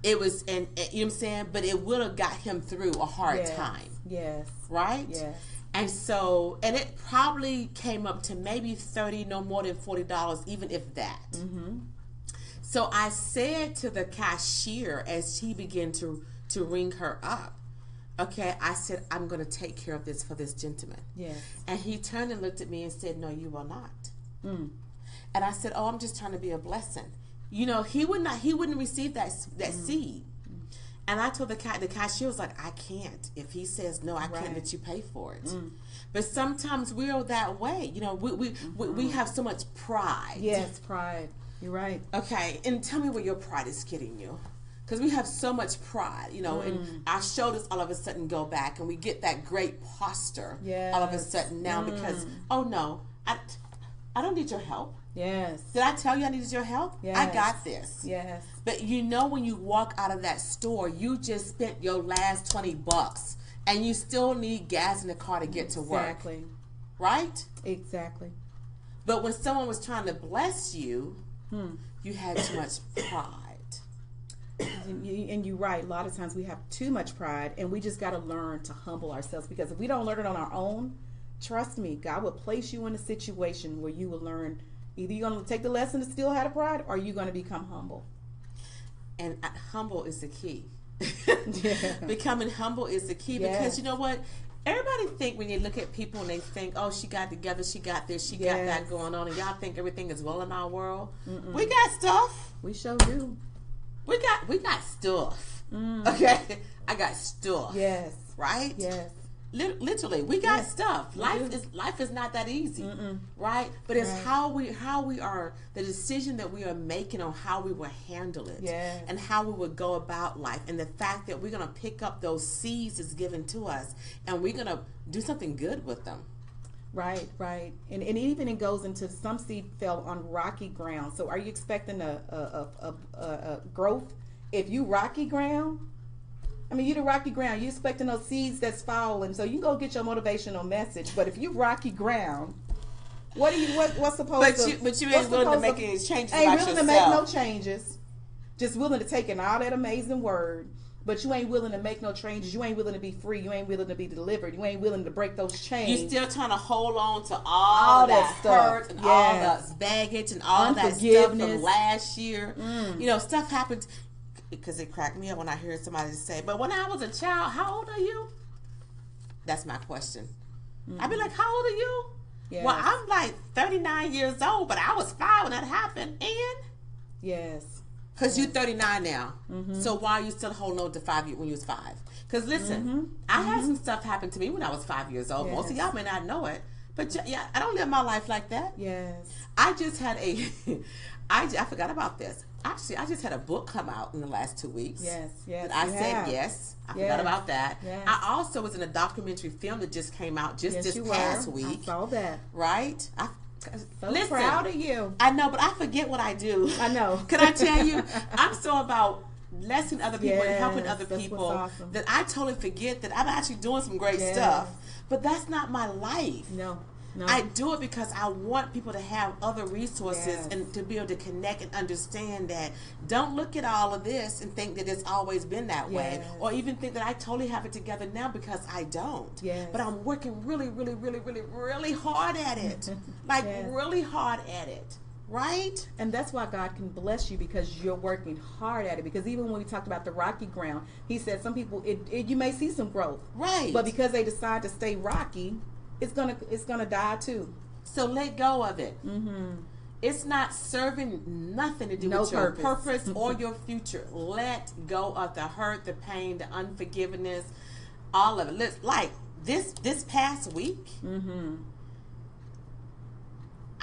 It was, and you know what I'm saying? But it would have got him through a hard time. Yes. Right? Yes. And so, and it probably came up to maybe $30, no more than $40, even if that. So I said to the cashier as he began to ring her up, okay, I said, I'm going to take care of this for this gentleman. Yes. And he turned and looked at me and said, no, you will not. And I said, oh, I'm just trying to be a blessing. You know, he wouldn't receive that seed. And I told the cashier was like, I can't. If he says no, I can't let you pay for it. But sometimes we are that way. You know, we have so much pride. Yes, pride. You're right. Okay, and tell me where your pride is getting you. Because we have so much pride, you know, and our shoulders all of a sudden go back, and we get that great posture all of a sudden now because, oh no, I don't need your help. Yes. Did I tell you I needed your help? Yes. I got this. Yes. But you know, when you walk out of that store, you just spent your last $20 and you still need gas in the car to get to work. Exactly. Right? Exactly. But when someone was trying to bless you, you had too much pride. And you're right. A lot of times we have too much pride, and we just got to learn to humble ourselves, because if we don't learn it on our own, trust me, God will place you in a situation where you will learn. Either you're going to take the lesson to still have the pride, or you're going to become humble. And humble is the key. Yeah. Becoming humble is the key, because Yes. you know what? Everybody think when you look at people and they think, oh, she got together, she got this, she got that going on, and y'all think everything is well in our world. We got stuff. We sure do. We got stuff. Okay, I got stuff. Yes. Right. Yes. Literally, we got Yes. stuff. We Life is not that easy, right? But it's how we are, the decision that we are making on how we will handle it, Yes. and how we would go about life, and the fact that we're gonna pick up those seeds that's given to us, and we're gonna do something good with them. Right, right. And even it goes into, some seed fell on rocky ground. So are you expecting a growth if you rocky ground? I mean, you the rocky ground. You expecting those seeds that's falling. So you can go get your motivational message. But if you rocky ground, what's supposed to? But you ain't willing to make any changes about yourself. Ain't willing to make no changes. Just willing to take in all that amazing word. But you ain't willing to make no changes. You ain't willing to be free. You ain't willing to be delivered. You ain't willing to break those chains. You still trying to hold on to all that hurt and all that baggage and all that stuff from last year. You know, stuff happens, because it cracked me up when I heard somebody say, but when I was a child, how old are you? That's my question. I'd be like, how old are you? Yes. Well, I'm like 39 years old, but I was 5 when that happened. And? Yes. Because you're 39 now. So why are you still holding on to 5 when you was 5? Because listen, I had some stuff happen to me when I was 5 years old. Most of y'all may not know it. But yeah, I don't live my life like that. Yes. I just had I forgot about this. Actually, I just had a book come out in the last 2 weeks. Yes, yes. I said yes. I forgot about that. Yes. I also was in a documentary film that just came out this past week. I saw that. Right? So proud of you. I know, but I forget what I do. I know. Can I tell you? I'm so about blessing other people and helping other people awesome. that I totally forget that I'm actually doing some great stuff. But that's not my life. No. I do it because I want people to have other resources and to be able to connect and understand that. Don't look at all of this and think that it's always been that way, or even think that I totally have it together now, because I don't. But I'm working really, really, really, really, really hard at it. Like really hard at it. right? And that's why God can bless you, because you're working hard at it. Because even when we talked about the rocky ground, he said some people, you may see some growth, Right? but because they decide to stay rocky, it's gonna die too. So let go of it. Mm-hmm. It's not serving nothing to do No with your purpose. purpose or your future. Let go of the hurt, the pain, the unforgiveness, all of it. Like this past week, Mm-hmm.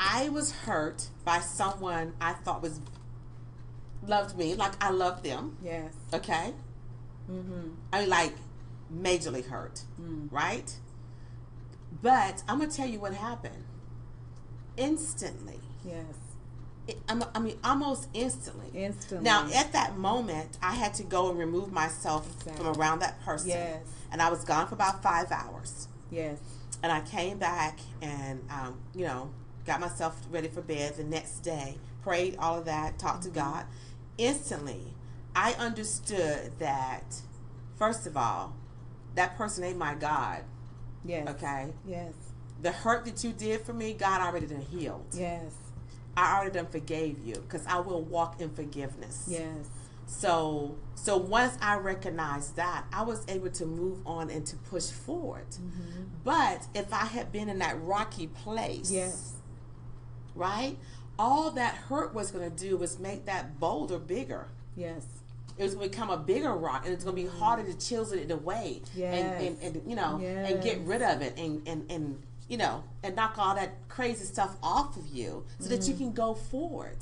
I was hurt by someone I thought loved me, like I loved them. Yes. Okay? Mm-hmm. I mean, like, majorly hurt, right? But I'm going to tell you what happened. Instantly. Yes. I mean, almost instantly. Instantly. Now, at that moment, I had to go and remove myself from around that person. Yes. And I was gone for about 5 hours. Yes. And I came back and, got myself ready for bed the next day, prayed, all of that, talked to God. Instantly, I understood that, first of all, that person ain't my God. Yes. Okay? Yes. The hurt that you did for me, God already done healed. Yes. I already done forgave you, because I will walk in forgiveness. Yes. So once I recognized that, I was able to move on and to push forward. Mm-hmm. But if I had been in that rocky place, Yes. right, all that hurt was going to do was make that boulder bigger. Yes. It was going to become a bigger rock, and it's going to be harder to chisel it away, Yes. and Yes. and get rid of it, and knock all that crazy stuff off of you, so that you can go forward.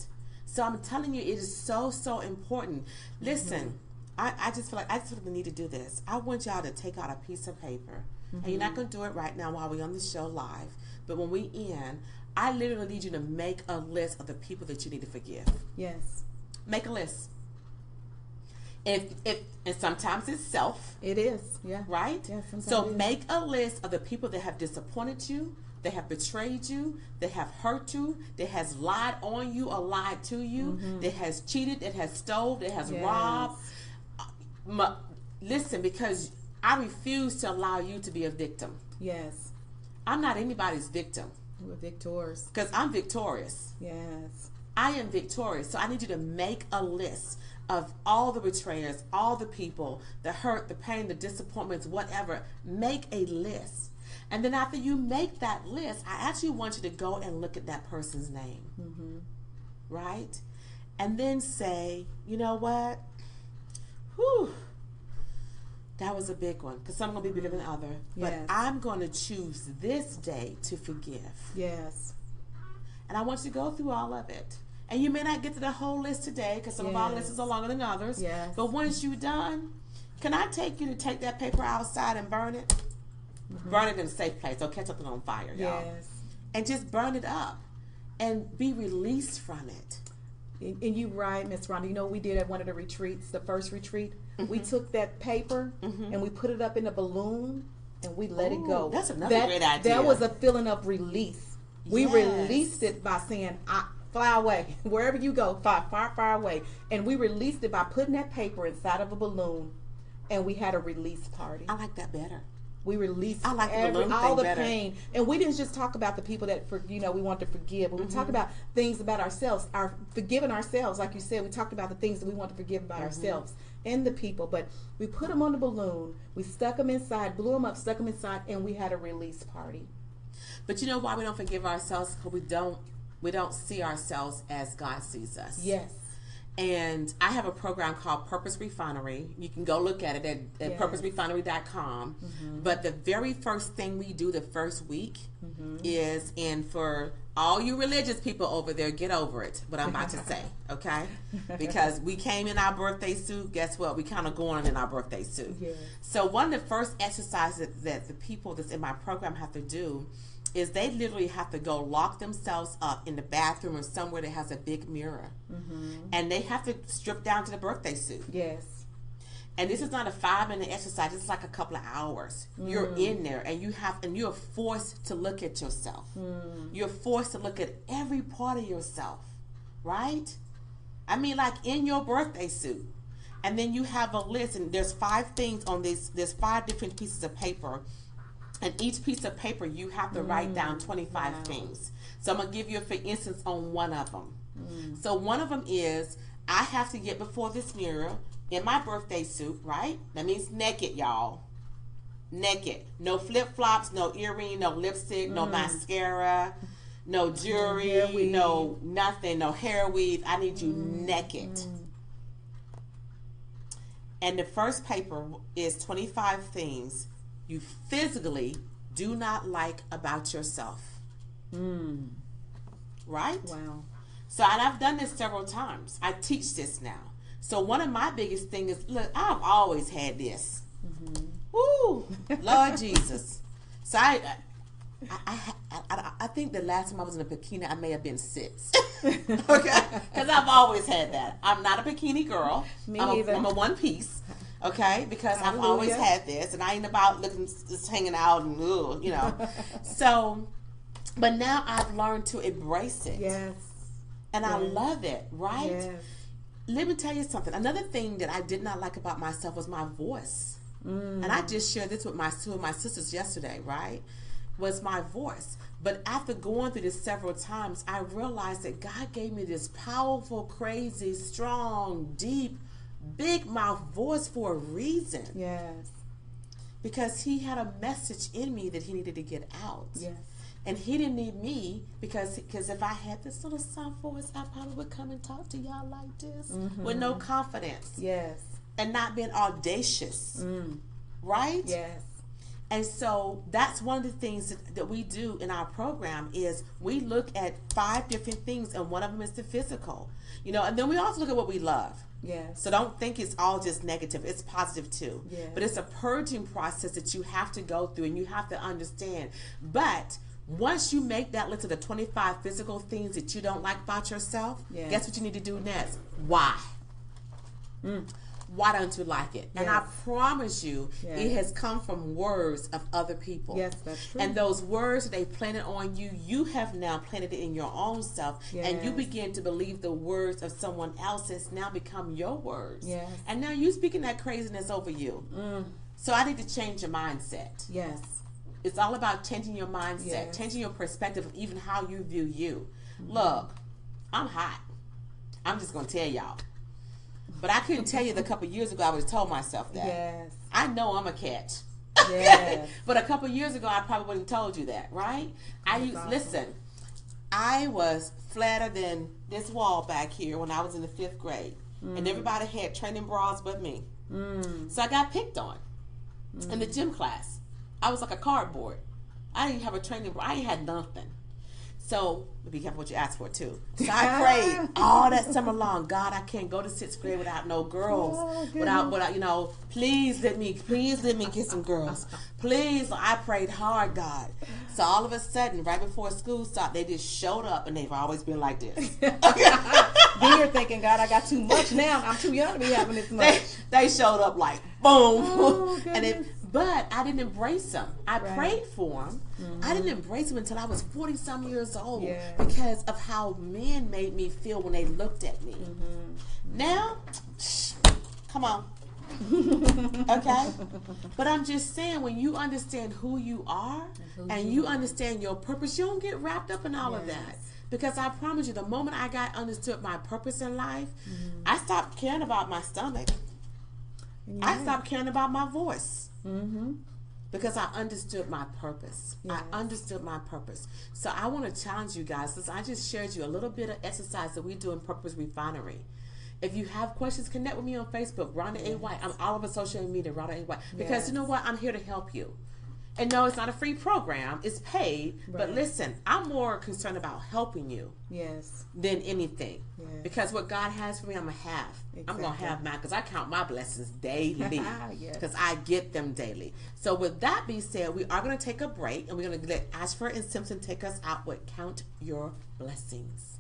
So I'm telling you, it is so, so important. Listen, I just feel like I need to do this. I want y'all to take out a piece of paper, and you're not going to do it right now while we're on the show live, but when we end, I literally need you to make a list of the people that you need to forgive. Yes. Make a list. And sometimes it's self. It is. Yeah. Right? Yeah, sometimes so it is. make a list of the people that have disappointed you, that have betrayed you, that have hurt you, that has lied on you or lied to you, that has cheated, that has stole, that has Yes. robbed. Listen, because I refuse to allow you to be a victim. Yes. I'm not anybody's victim, We're victors. because I'm victorious. Yes. I am victorious. So I need you to make a list of all the betrayers, all the people, the hurt, the pain, the disappointments, whatever. Make a list. And then after you make that list, I actually want you to go and look at that person's name. Mm-hmm. Right? And then say, you know what? Whew. That was a big one, because some are going to be bigger than other. But Yes. I'm going to choose this day to forgive. Yes. And I want you to go through all of it. And you may not get to the whole list today, because some of our Yes. lists are longer than others. Yes. But once you're done, can I take you to take that paper outside and burn it? Burn it in a safe place. Don't catch something on fire, y'all. Yes. And just burn it up and be released from it. And you right, Miss Rhonda. You know what we did at one of the retreats, the first retreat? We took that paper and we put it up in a balloon and we let it go. That's another great idea. That was a feeling of release. We Yes. released it by saying, fly away. Wherever you go, far, far, far away. And we released it by putting that paper inside of a balloon, and we had a release party. I like that better. We released I like the balloon all thing the better. pain, and we didn't just talk about the people that we want to forgive, but we talked about things about ourselves, forgiving ourselves. Like you said, we talked about the things that we want to forgive about ourselves and the people. But we put them on the balloon, we stuck them inside, blew them up, stuck them inside, and we had a release party. But you know why we don't forgive ourselves? Because we don't see ourselves as God sees us. Yes. And I have a program called Purpose Refinery. You can go look at it at Yes. purposerefinery.com. But the very first thing we do the first week is, and for all you religious people over there, get over it, what I'm about to say, okay? Because we came in our birthday suit. Guess what? We kind of going in our birthday suit. Yes. So one of the first exercises that the people that's in my program have to do is they literally have to go lock themselves up in the bathroom or somewhere that has a big mirror. And they have to strip down to the birthday suit. Yes. And this is not a 5-minute exercise. It's like a couple of hours. You're in there, and you're forced to look at yourself. You're forced to look at every part of yourself, right? I mean, like in your birthday suit. And then you have a list, and there's 5 things on this. There's 5 different pieces of paper. And each piece of paper, you have to write down 25 things. So I'm going to give you, for instance, on one of them. So one of them is I have to get before this mirror in my birthday suit, right? That means naked, y'all. Naked. No flip flops, no earring, no lipstick, no mascara, no jewelry, no nothing, no hair weave. I need you naked. And the first paper is 25 things you physically do not like about yourself. Right? Wow. So, and I've done this several times. I teach this now. So one of my biggest things is, look, I've always had this. Woo, Lord Jesus. So I think the last time I was in a bikini, I may have been 6. Okay, because I've always had that. I'm not a bikini girl. Me I'm either. I'm a one piece. Okay, because I've Hallelujah. always had this, and I ain't about looking just hanging out and you know. So, but now I've learned to embrace it. Yes. And I love it, right? Yes. Let me tell you something. Another thing that I did not like about myself was my voice. And I just shared this with two of my sisters yesterday, right? Was my voice. But after going through this several times, I realized that God gave me this powerful, crazy, strong, deep, big mouth voice for a reason. Yes. Because he had a message in me that he needed to get out. Yes. And he didn't need me because if I had this little soft voice, I probably would come and talk to y'all like this with no confidence. Yes. And not being audacious. Right? Yes. And so that's one of the things that we do in our program is we look at 5 different things, and one of them is the physical. You know, and then we also look at what we love. Yes. So don't think it's all just negative. It's positive too. Yes. But it's a purging process that you have to go through and you have to understand. But once you make that list of the 25 physical things that you don't like about yourself, Yes. guess what you need to do next? Why? Why don't you like it? And I Yes. promise you, Yes. it has come from words of other people. Yes, that's true. And those words that they planted on you, you have now planted it in your own self. And you Yes. begin to believe the words of someone else has now become your words. Yes. And now you speaking that craziness over you. So I need to change your mindset. Yes. It's all about changing your mindset, Yes. changing your perspective of even how you view you. Look, I'm hot. I'm just going to tell y'all. But I couldn't tell you that a couple years ago I would have told myself that. Yes. I know I'm a catch. Yes. But a couple years ago I probably wouldn't have told you that, right? Awesome. Listen, I was flatter than this wall back here when I was in the 5th grade. And everybody had training bras but me. So I got picked on in the gym class. I was like a cardboard. I didn't have a training bra. I ain't had nothing. So be careful what you ask for too. So I prayed all that summer long. God, I can't go to 6th grade without no girls. Without, you know, please let me get some girls. Please, I prayed hard, God. So all of a sudden, right before school started, they just showed up, and they've always been like this. Then you're thinking, God, I got too much now. I'm too young to be having this much. They showed up like boom, Oh, and but I didn't embrace them. I Right. prayed for them. I didn't embrace them until I was 40-some years old Yes. because of how men made me feel when they looked at me. Now, come on. Okay? But I'm just saying, when you understand who you are and you understand your purpose, you don't get wrapped up in all of that. Because I promise you, the moment I got understood my purpose in life, I stopped caring about my stomach. I stopped caring about my voice. Because I understood my purpose. Yes. I understood my purpose. So I want to challenge you guys. Since I just shared you a little bit of exercise that we do in Purpose Refinery. If you have questions, connect with me on Facebook, Ronda A. White. I'm all over social media, Ronda A. White. Because you know what? I'm here to help you. And no, it's not a free program. It's paid. But Right. listen, I'm more concerned about helping you Yes. than anything. Yes. Because what God has for me, I'm going to have. I'm going to Exactly. have mine because I count my blessings daily. Yes. Because I get them daily. So with that being said, we are going to take a break and we're going to let Ashford and Simpson take us out with Count Your Blessings.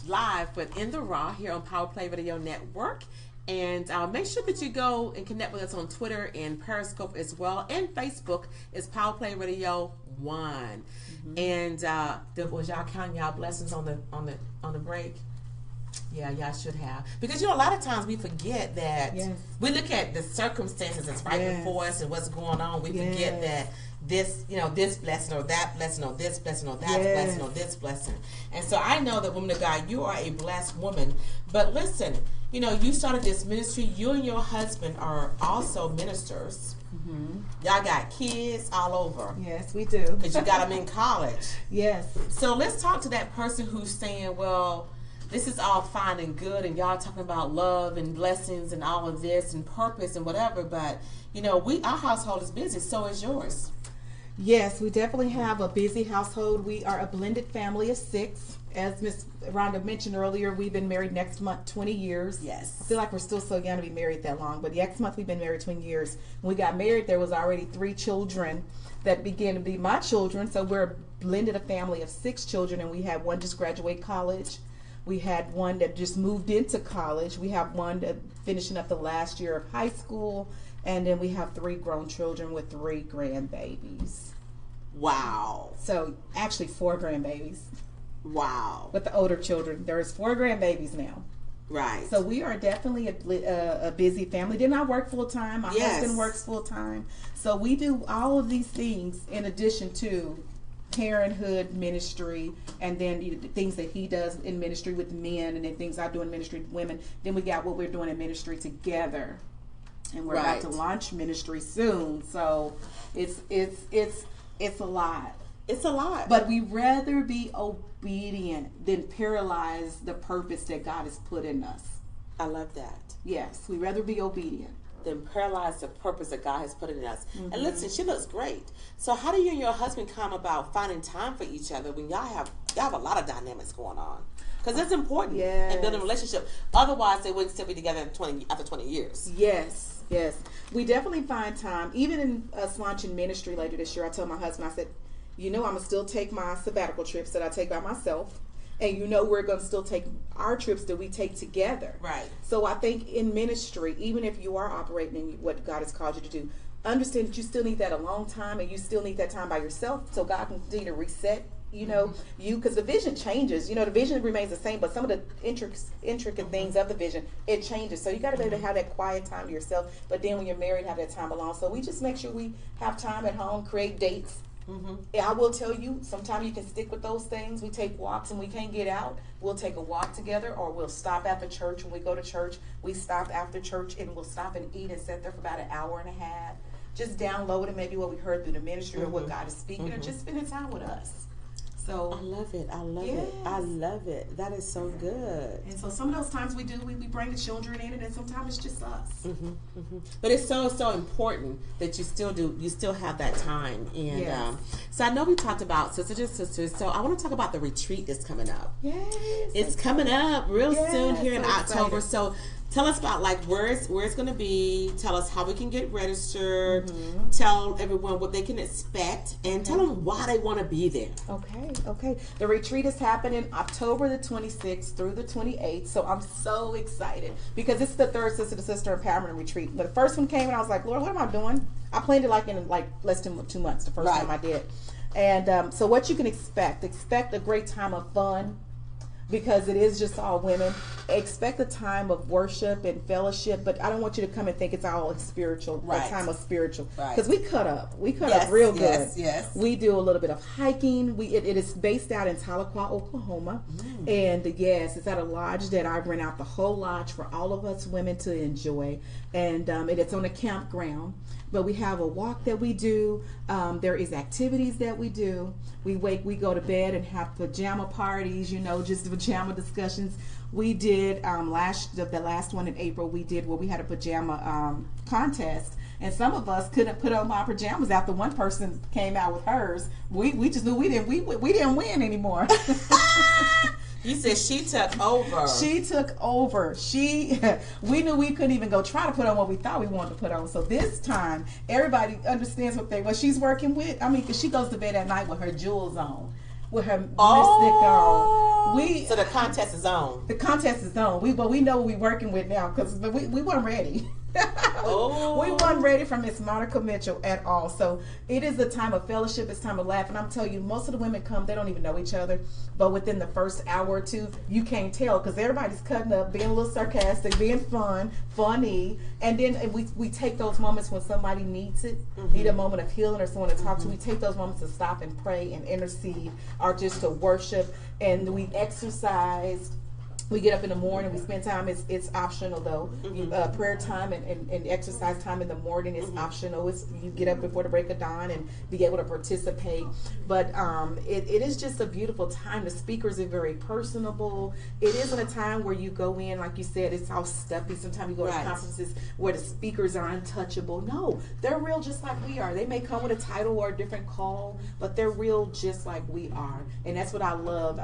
live with In the Raw here on Power Play Radio Network. And make sure that you go and connect with us on Twitter and Periscope as well. And Facebook is Power Play Radio 1. And was y'all counting y'all blessings on the break? Yeah, y'all should have. Because, a lot of times we forget that we look at the circumstances that's right before us and what's going on. We forget that this, this blessing or that blessing or this blessing or that blessing or this blessing. And so I know that, woman of God, you are a blessed woman. But listen, you started this ministry. You and your husband are also ministers. Y'all got kids all over. Yes, we do. Because you got them in college. Yes. So let's talk to that person who's saying, well, this is all fine and good, and y'all talking about love and blessings and all of this and purpose and whatever, but, our household is busy, so is yours. Yes, we definitely have a busy household. We are a blended family of 6. As Miss Rhonda mentioned earlier, we've been married next month 20 years. Yes. I feel like we're still so young to be married that long, but next month we've been married 20 years. When we got married, there was already 3 children that began to be my children, so we're blended a family of 6 children, and we had one just graduate college. We had one that just moved into college. We have one that finishing up the last year of high school. And then we have 3 grown children with 3 grandbabies. Wow. So actually 4 grandbabies. Wow. With the older children. There's 4 grandbabies now. Right. So we are definitely a busy family. Then I work full time. My husband works full time. So we do all of these things in addition to parenthood ministry, and then the things that he does in ministry with men, and then things I do in ministry with women. Then we got what we're doing in ministry together, and we're about to launch ministry soon. So it's a lot. It's a lot. But we rather be obedient than paralyze the purpose that God has put in us. I love that. Yes, we rather be obedient than paralyze the purpose that God has put in us. And listen, she looks great. So how do you and your husband come about finding time for each other when y'all have a lot of dynamics going on? Because it's important in building a relationship. Otherwise, they wouldn't still be together after 20 years. Yes. We definitely find time. Even in us launching ministry later this year, I told my husband, I said, I'm going to still take my sabbatical trips that I take by myself. And we're going to still take our trips that we take together. Right. So I think in ministry, even if you are operating in what God has called you to do, understand that you still need that alone time, and you still need that time by yourself so God can continue to reset, because the vision changes. The vision remains the same, but some of the intricate things of the vision, it changes. So you got to be able to have that quiet time to yourself, but then when you're married, have that time alone. So we just make sure we have time at home, create dates. I will tell you, sometimes you can stick with those things. We take walks and we can't get out. We'll take a walk together, or we'll stop after church. When we go to church, we stop after church and we'll stop and eat and sit there for about an hour and a half. Just downloading maybe what we heard through the ministry or what God is speaking, or just spending time with us. So I love it. I love it. That is so good. And so some of those times we bring the children in, and then sometimes it's just us. But it's so important that you still have that time. And so I know we talked about Sisters and Sisters. So I want to talk about the retreat that's coming up. Yes, it's coming up real soon here in October. Excited. So tell us about where it's going to be. Tell us how we can get registered. Tell everyone what they can expect, and tell them why they want to be there. Okay. The retreat is happening October the 26th through the 28th. So I'm so excited because it's the third Sister to Sister Empowerment Retreat. But the first one came and I was like, Lord, what am I doing? I planned it in less than 2 months. The first time I did. And so what you can expect a great time of fun, because it is just all women. Expect a time of worship and fellowship, but I don't want you to come and think it's all spiritual. A time of spiritual, because we cut up real good. Yes. We do a little bit of hiking. It is based out in Tahlequah, Oklahoma, and it's at a lodge that I rent out the whole lodge for all of us women to enjoy, and it's on a campground. But we have a walk that we do. There is activities that we do. We go to bed and have pajama parties, just pajama discussions. We did the last one in April. We did where we had a pajama contest, and some of us couldn't put on our pajamas after one person came out with hers. We just knew we didn't win anymore. You said she took over. She took over. We knew we couldn't even go try to put on what we thought we wanted to put on. So this time, everybody understands what she's working with. I mean, because she goes to bed at night with her jewels on. with her lipstick on. So the contest is on. The contest is on. We know what we're working with now because we weren't ready. We weren't ready for Miss Monica Mitchell at all. So it is a time of fellowship. It's time of laugh. And I'm telling you, most of the women come, they don't even know each other. But within the first hour or two, you can't tell because everybody's cutting up, being a little sarcastic, being funny. And then we take those moments when somebody needs it, need a moment of healing or someone to talk to. We take those moments to stop and pray and intercede or just to worship. And we exercise. We get up in the morning, we spend time, it's optional though. Prayer time and exercise time in the morning is optional. You get up before the break of dawn and be able to participate. But it is just a beautiful time. The speakers are very personable. It isn't a time where you go in, like you said, it's all stuffy. Sometimes you go to conferences where the speakers are untouchable. No, they're real just like we are. They may come with a title or a different call, but they're real just like we are. And that's what I love.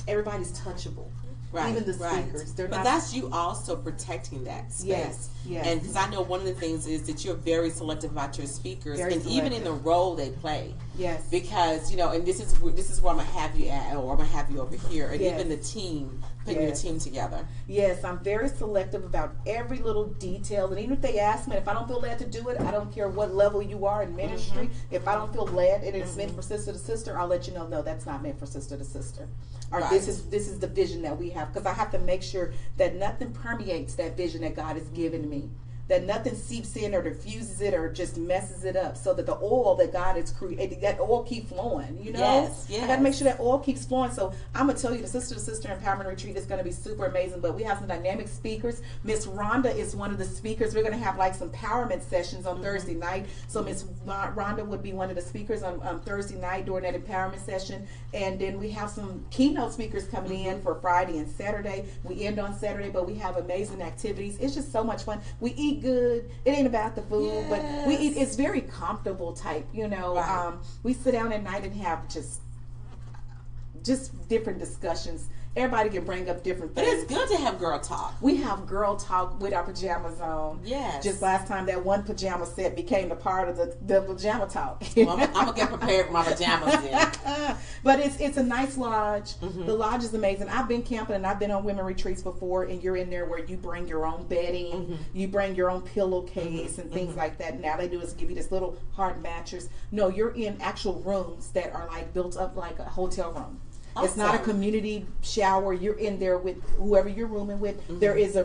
Everybody's touchable. Right, even the speakers. They're but not, that's you also protecting that space. Yes. And because I know one of the things is that you're very selective about your speakers, Very and selective. even in the role they play. Yes. Because and this is where I'm gonna have you at, or I'm gonna have you over here, and Yes. even the team, putting your team together. Yes, I'm very selective about every little detail. And even if they ask me, if I don't feel led to do it, I don't care what level you are in ministry. If I don't feel led and it's meant for sister to sister, I'll let you know, no, that's not meant for sister to sister. Or this is the vision that we have. Because I have to make sure that nothing permeates that vision that God has given me. That nothing seeps in or diffuses it or just messes it up, so that the oil that God has created, that oil keep flowing, Yes. I got to make sure that oil keeps flowing. So I'm going to tell you, the Sister to Sister Empowerment Retreat is going to be super amazing, but we have some dynamic speakers. Miss Ronda is one of the speakers. We're going to have like some empowerment sessions on Thursday night. So Miss Ronda would be one of the speakers on Thursday night during that empowerment session. And then we have some keynote speakers coming in for Friday and Saturday. We end on Saturday, but we have amazing activities. It's just so much fun. We eat good. It ain't about the food, but we eat. It's very comfortable type, Right. We sit down at night and have just different discussions. Everybody can bring up different But things. it's good to have girl talk. We have girl talk with our pajamas on. Yes. Just last time, that one pajama set became the part of the pajama talk. Well, I'm gonna get prepared with my pajamas then. But it's a nice lodge. The lodge is amazing. I've been camping and I've been on women retreats before, and you're in there where you bring your own bedding, you bring your own pillowcase and things like that. Now they do is give you this little hard mattress. No, you're in actual rooms that are like built up like a hotel room. It's not a community shower. You're in there with whoever you're rooming with. There is a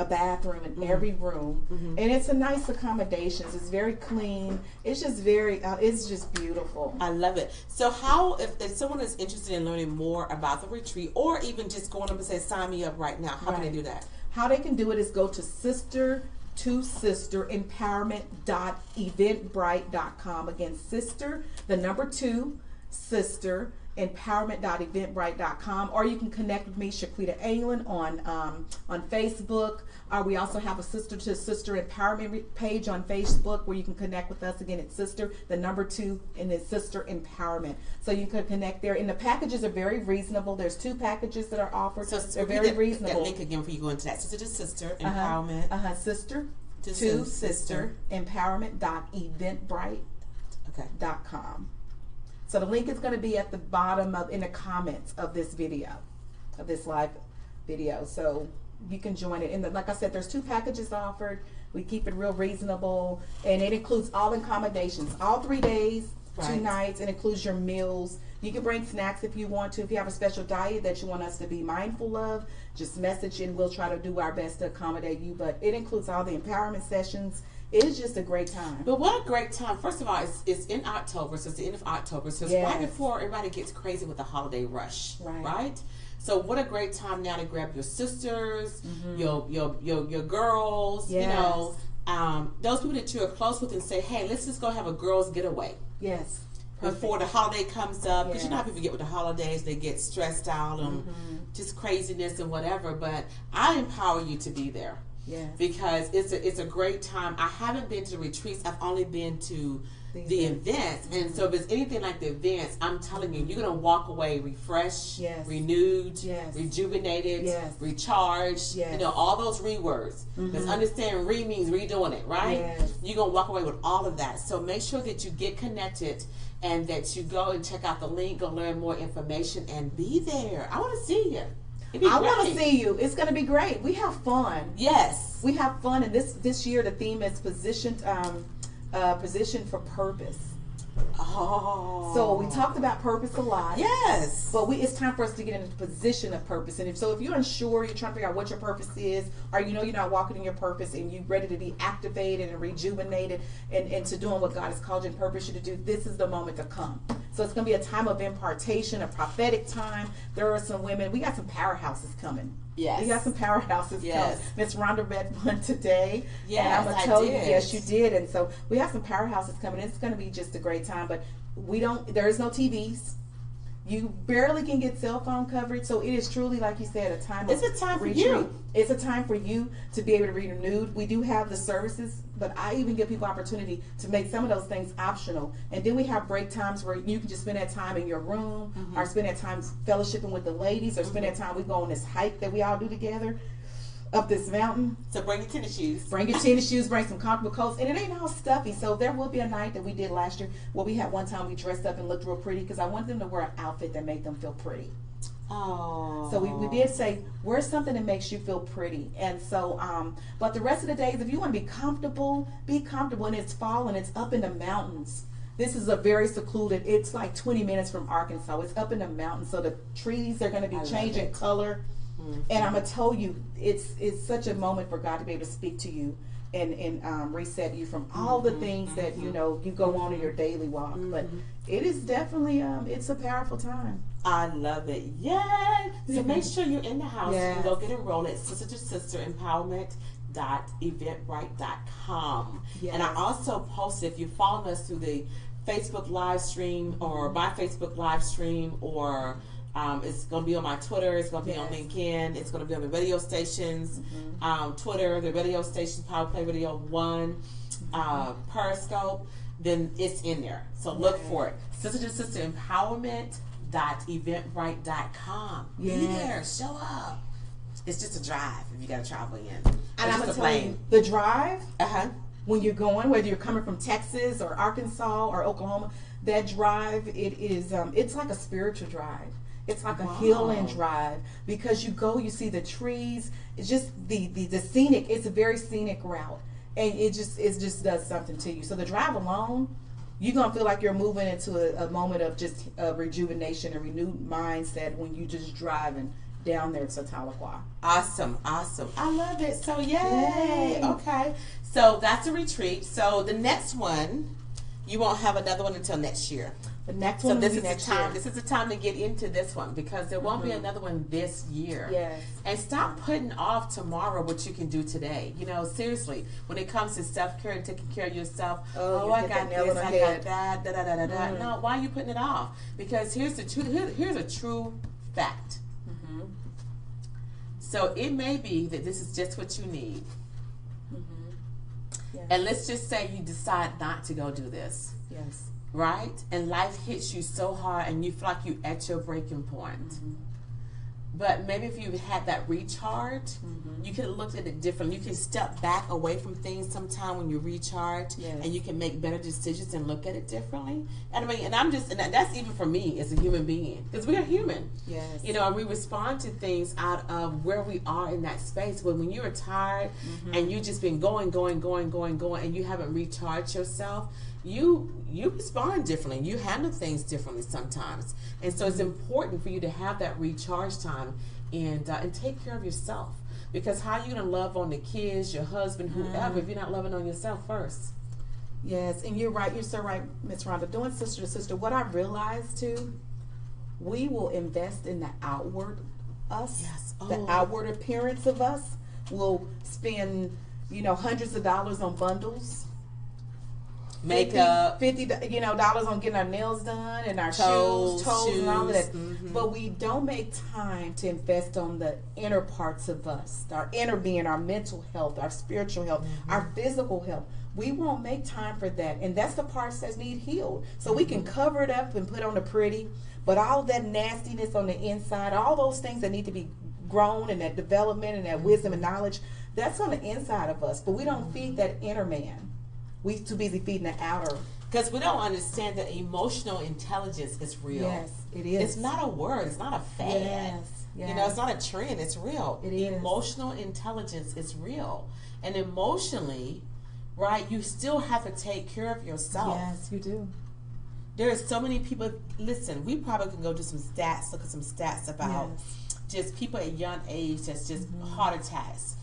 bathroom in every room, and it's a nice accommodations. It's very clean. It's just it's just beautiful. I love it. So how, if someone is interested in learning more about the retreat, or even just going up and say, sign me up right now, how can they do that? How they can do it is go to sister2sisterempowerment.eventbrite.com. Again, sister, the number 2, sister, empowerment.eventbrite.com, or you can connect with me, Chaquita Anglin, on Facebook. We also have a Sister to Sister Empowerment page on Facebook where you can connect with us. Again, it's sister, the number 2, and then Sister Empowerment. So you can connect there. And the packages are very reasonable. There's 2 packages that are offered. So they're very reasonable. That link again before you go into that. Sister to Sister Empowerment. Sister to Sister Empowerment.eventbrite.com. So the link is going to be at the bottom in the comments of this video, of this live video. So you can join it. And like I said, there's 2 packages offered. We keep it real reasonable, and it includes all accommodations, all 3 days, 2 nights. It includes your meals. You can bring snacks if you want to. If you have a special diet that you want us to be mindful of, just message and we'll try to do our best to accommodate you. But it includes all the empowerment sessions. It is just a great time. But what a great time. First of all, it's in October, so it's the end of October. So it's right before everybody gets crazy with the holiday rush, right? So what a great time now to grab your sisters, your girls, those people that you're close with, and say, hey, let's just go have a girls' getaway. Yes. Before the holiday comes up, because you know how people get with the holidays, they get stressed out and just craziness and whatever. But I empower you to be there. Yes. Because it's a great time. I haven't been to the retreats. I've only been to the events. And so if it's anything like the events, I'm telling you, you're going to walk away refreshed, renewed, rejuvenated, recharged, you know, all those re-words. Because understand re means redoing it, right? You're going to walk away with all of that. So make sure that you get connected and that you go and check out the link, go learn more information, and be there. I want to see you. I want to see you. It's going to be great. We have fun. Yes. We have fun. And this year the theme is positioned for purpose. Oh. So we talked about purpose a lot. Yes. But it's time for us to get into the position of purpose. And if you're unsure, you're trying to figure out what your purpose is, or you know you're not walking in your purpose and you're ready to be activated and rejuvenated and to doing what God has called you and purposed you to do, this is the moment to come. So it's going to be a time of impartation, a prophetic time. There are some women. We got some powerhouses coming. Yes. We got some powerhouses coming. Miss Ronda read one today. Yes, and I'm going to tell you, did. yes, you did. And so we have some powerhouses coming. It's going to be just a great time. But there is no TVs. You barely can get cell phone coverage. So it is truly, like you said, a time It's a time for you. It's a time for you to be able to be renewed. We do have the services, but I even give people opportunity to make some of those things optional. And then we have break times where you can just spend that time in your room, or spend that time fellowshipping with the ladies, or spend that time, we go on this hike that we all do together up this mountain. So bring your tennis shoes. Bring your tennis shoes, bring some comfortable coats. And it ain't all stuffy. So there will be a night that we did last year where we had one time we dressed up and looked real pretty because I wanted them to wear an outfit that made them feel pretty. Oh. So we did say, wear something that makes you feel pretty. And so, but the rest of the days, if you want to be comfortable. And it's fall and it's up in the mountains. This is a very secluded, it's like 20 minutes from Arkansas. It's up in the mountains. So the trees are going to be changing color. And I'm going to tell you, it's such a moment for God to be able to speak to you and reset you from all the things that, you know, you go on in your daily walk. But it is definitely, it's a powerful time. I love it. Yay! So make sure you're in the house. You can go get enrolled at Sister to Sister Empowerment.eventbrite.com. And I also posted, if you're following us through the Facebook live stream or my Facebook live stream, or it's going to be on my Twitter, it's going to be on LinkedIn, it's going to be on the radio stations, Twitter, the radio stations, Power Play Radio 1, Periscope, then it's in there. So look for it. Sister to Sister Empowerment.eventbrite.com. Be there. Show up. It's just a drive if you got to travel in. And I'm going to tell you, the drive, when you're going, whether you're coming from Texas or Arkansas or Oklahoma, that drive, it's like a spiritual drive. It's like a healing drive because you go, you see the trees. It's just the scenic. It's a very scenic route, and it just does something to you. So the drive alone, you're gonna feel like you're moving into a moment of just rejuvenation, a renewed mindset when you just driving down there to Tahlequah. Awesome. I love it. So yay. Okay. So that's a retreat. So the next one, you won't have another one until next year. The next one. So this is the time. This is the time to get into this one because there won't be another one this year. Yes. And stop putting off tomorrow what you can do today. You know, seriously, when it comes to self-care and taking care of yourself. I got this. I got that. No, why are you putting it off? Because here's the truth. Here's a true fact. So it may be that this is just what you need. And let's just say you decide not to go do this. Yes. Right? And life hits you so hard and you feel like you're at your breaking point. But maybe if you had that recharge, you could have looked at it differently. You can step back away from things sometime when you recharge, and you can make better decisions and look at it differently. And I mean, and that's even for me as a human being, because we are human. Yes. You know, and we respond to things out of where we are in that space. But when you're tired and you've just been going, and you haven't recharged yourself, you respond differently. You handle things differently sometimes. And so it's important for you to have that recharge time and take care of yourself. Because how are you going to love on the kids, your husband, whoever, if you're not loving on yourself first? Yes, and you're right. You're so right, Miss Rhonda. Doing sister to sister, what I realized too, we will invest in the outward us, the outward appearance of us. We'll spend, hundreds of dollars on bundles makeup, $50, dollars on getting our nails done and our toes, and all of that. But we don't make time to invest on the inner parts of us, our inner being, our mental health, our spiritual health, our physical health. We won't make time for that, and that's the parts that need healed. So we can cover it up and put on the pretty, but all that nastiness on the inside, all those things that need to be grown, and that development and that wisdom and knowledge, that's on the inside of us. But we don't feed that inner man. We too busy feeding the outer. Because we don't understand that emotional intelligence is real. Yes, it is. It's not a word. It's not a fad. Yes. It's not a trend. It's real. It is. Emotional intelligence is real. And emotionally, right, you still have to take care of yourself. Yes, you do. There are so many people. Listen, we probably can go do some stats, look at some stats about just people at a young age that's just heart attacks,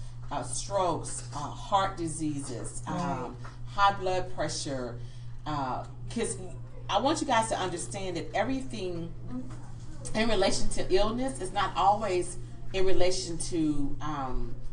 strokes, heart diseases, high blood pressure. Because I want you guys to understand that everything in relation to illness is not always in relation to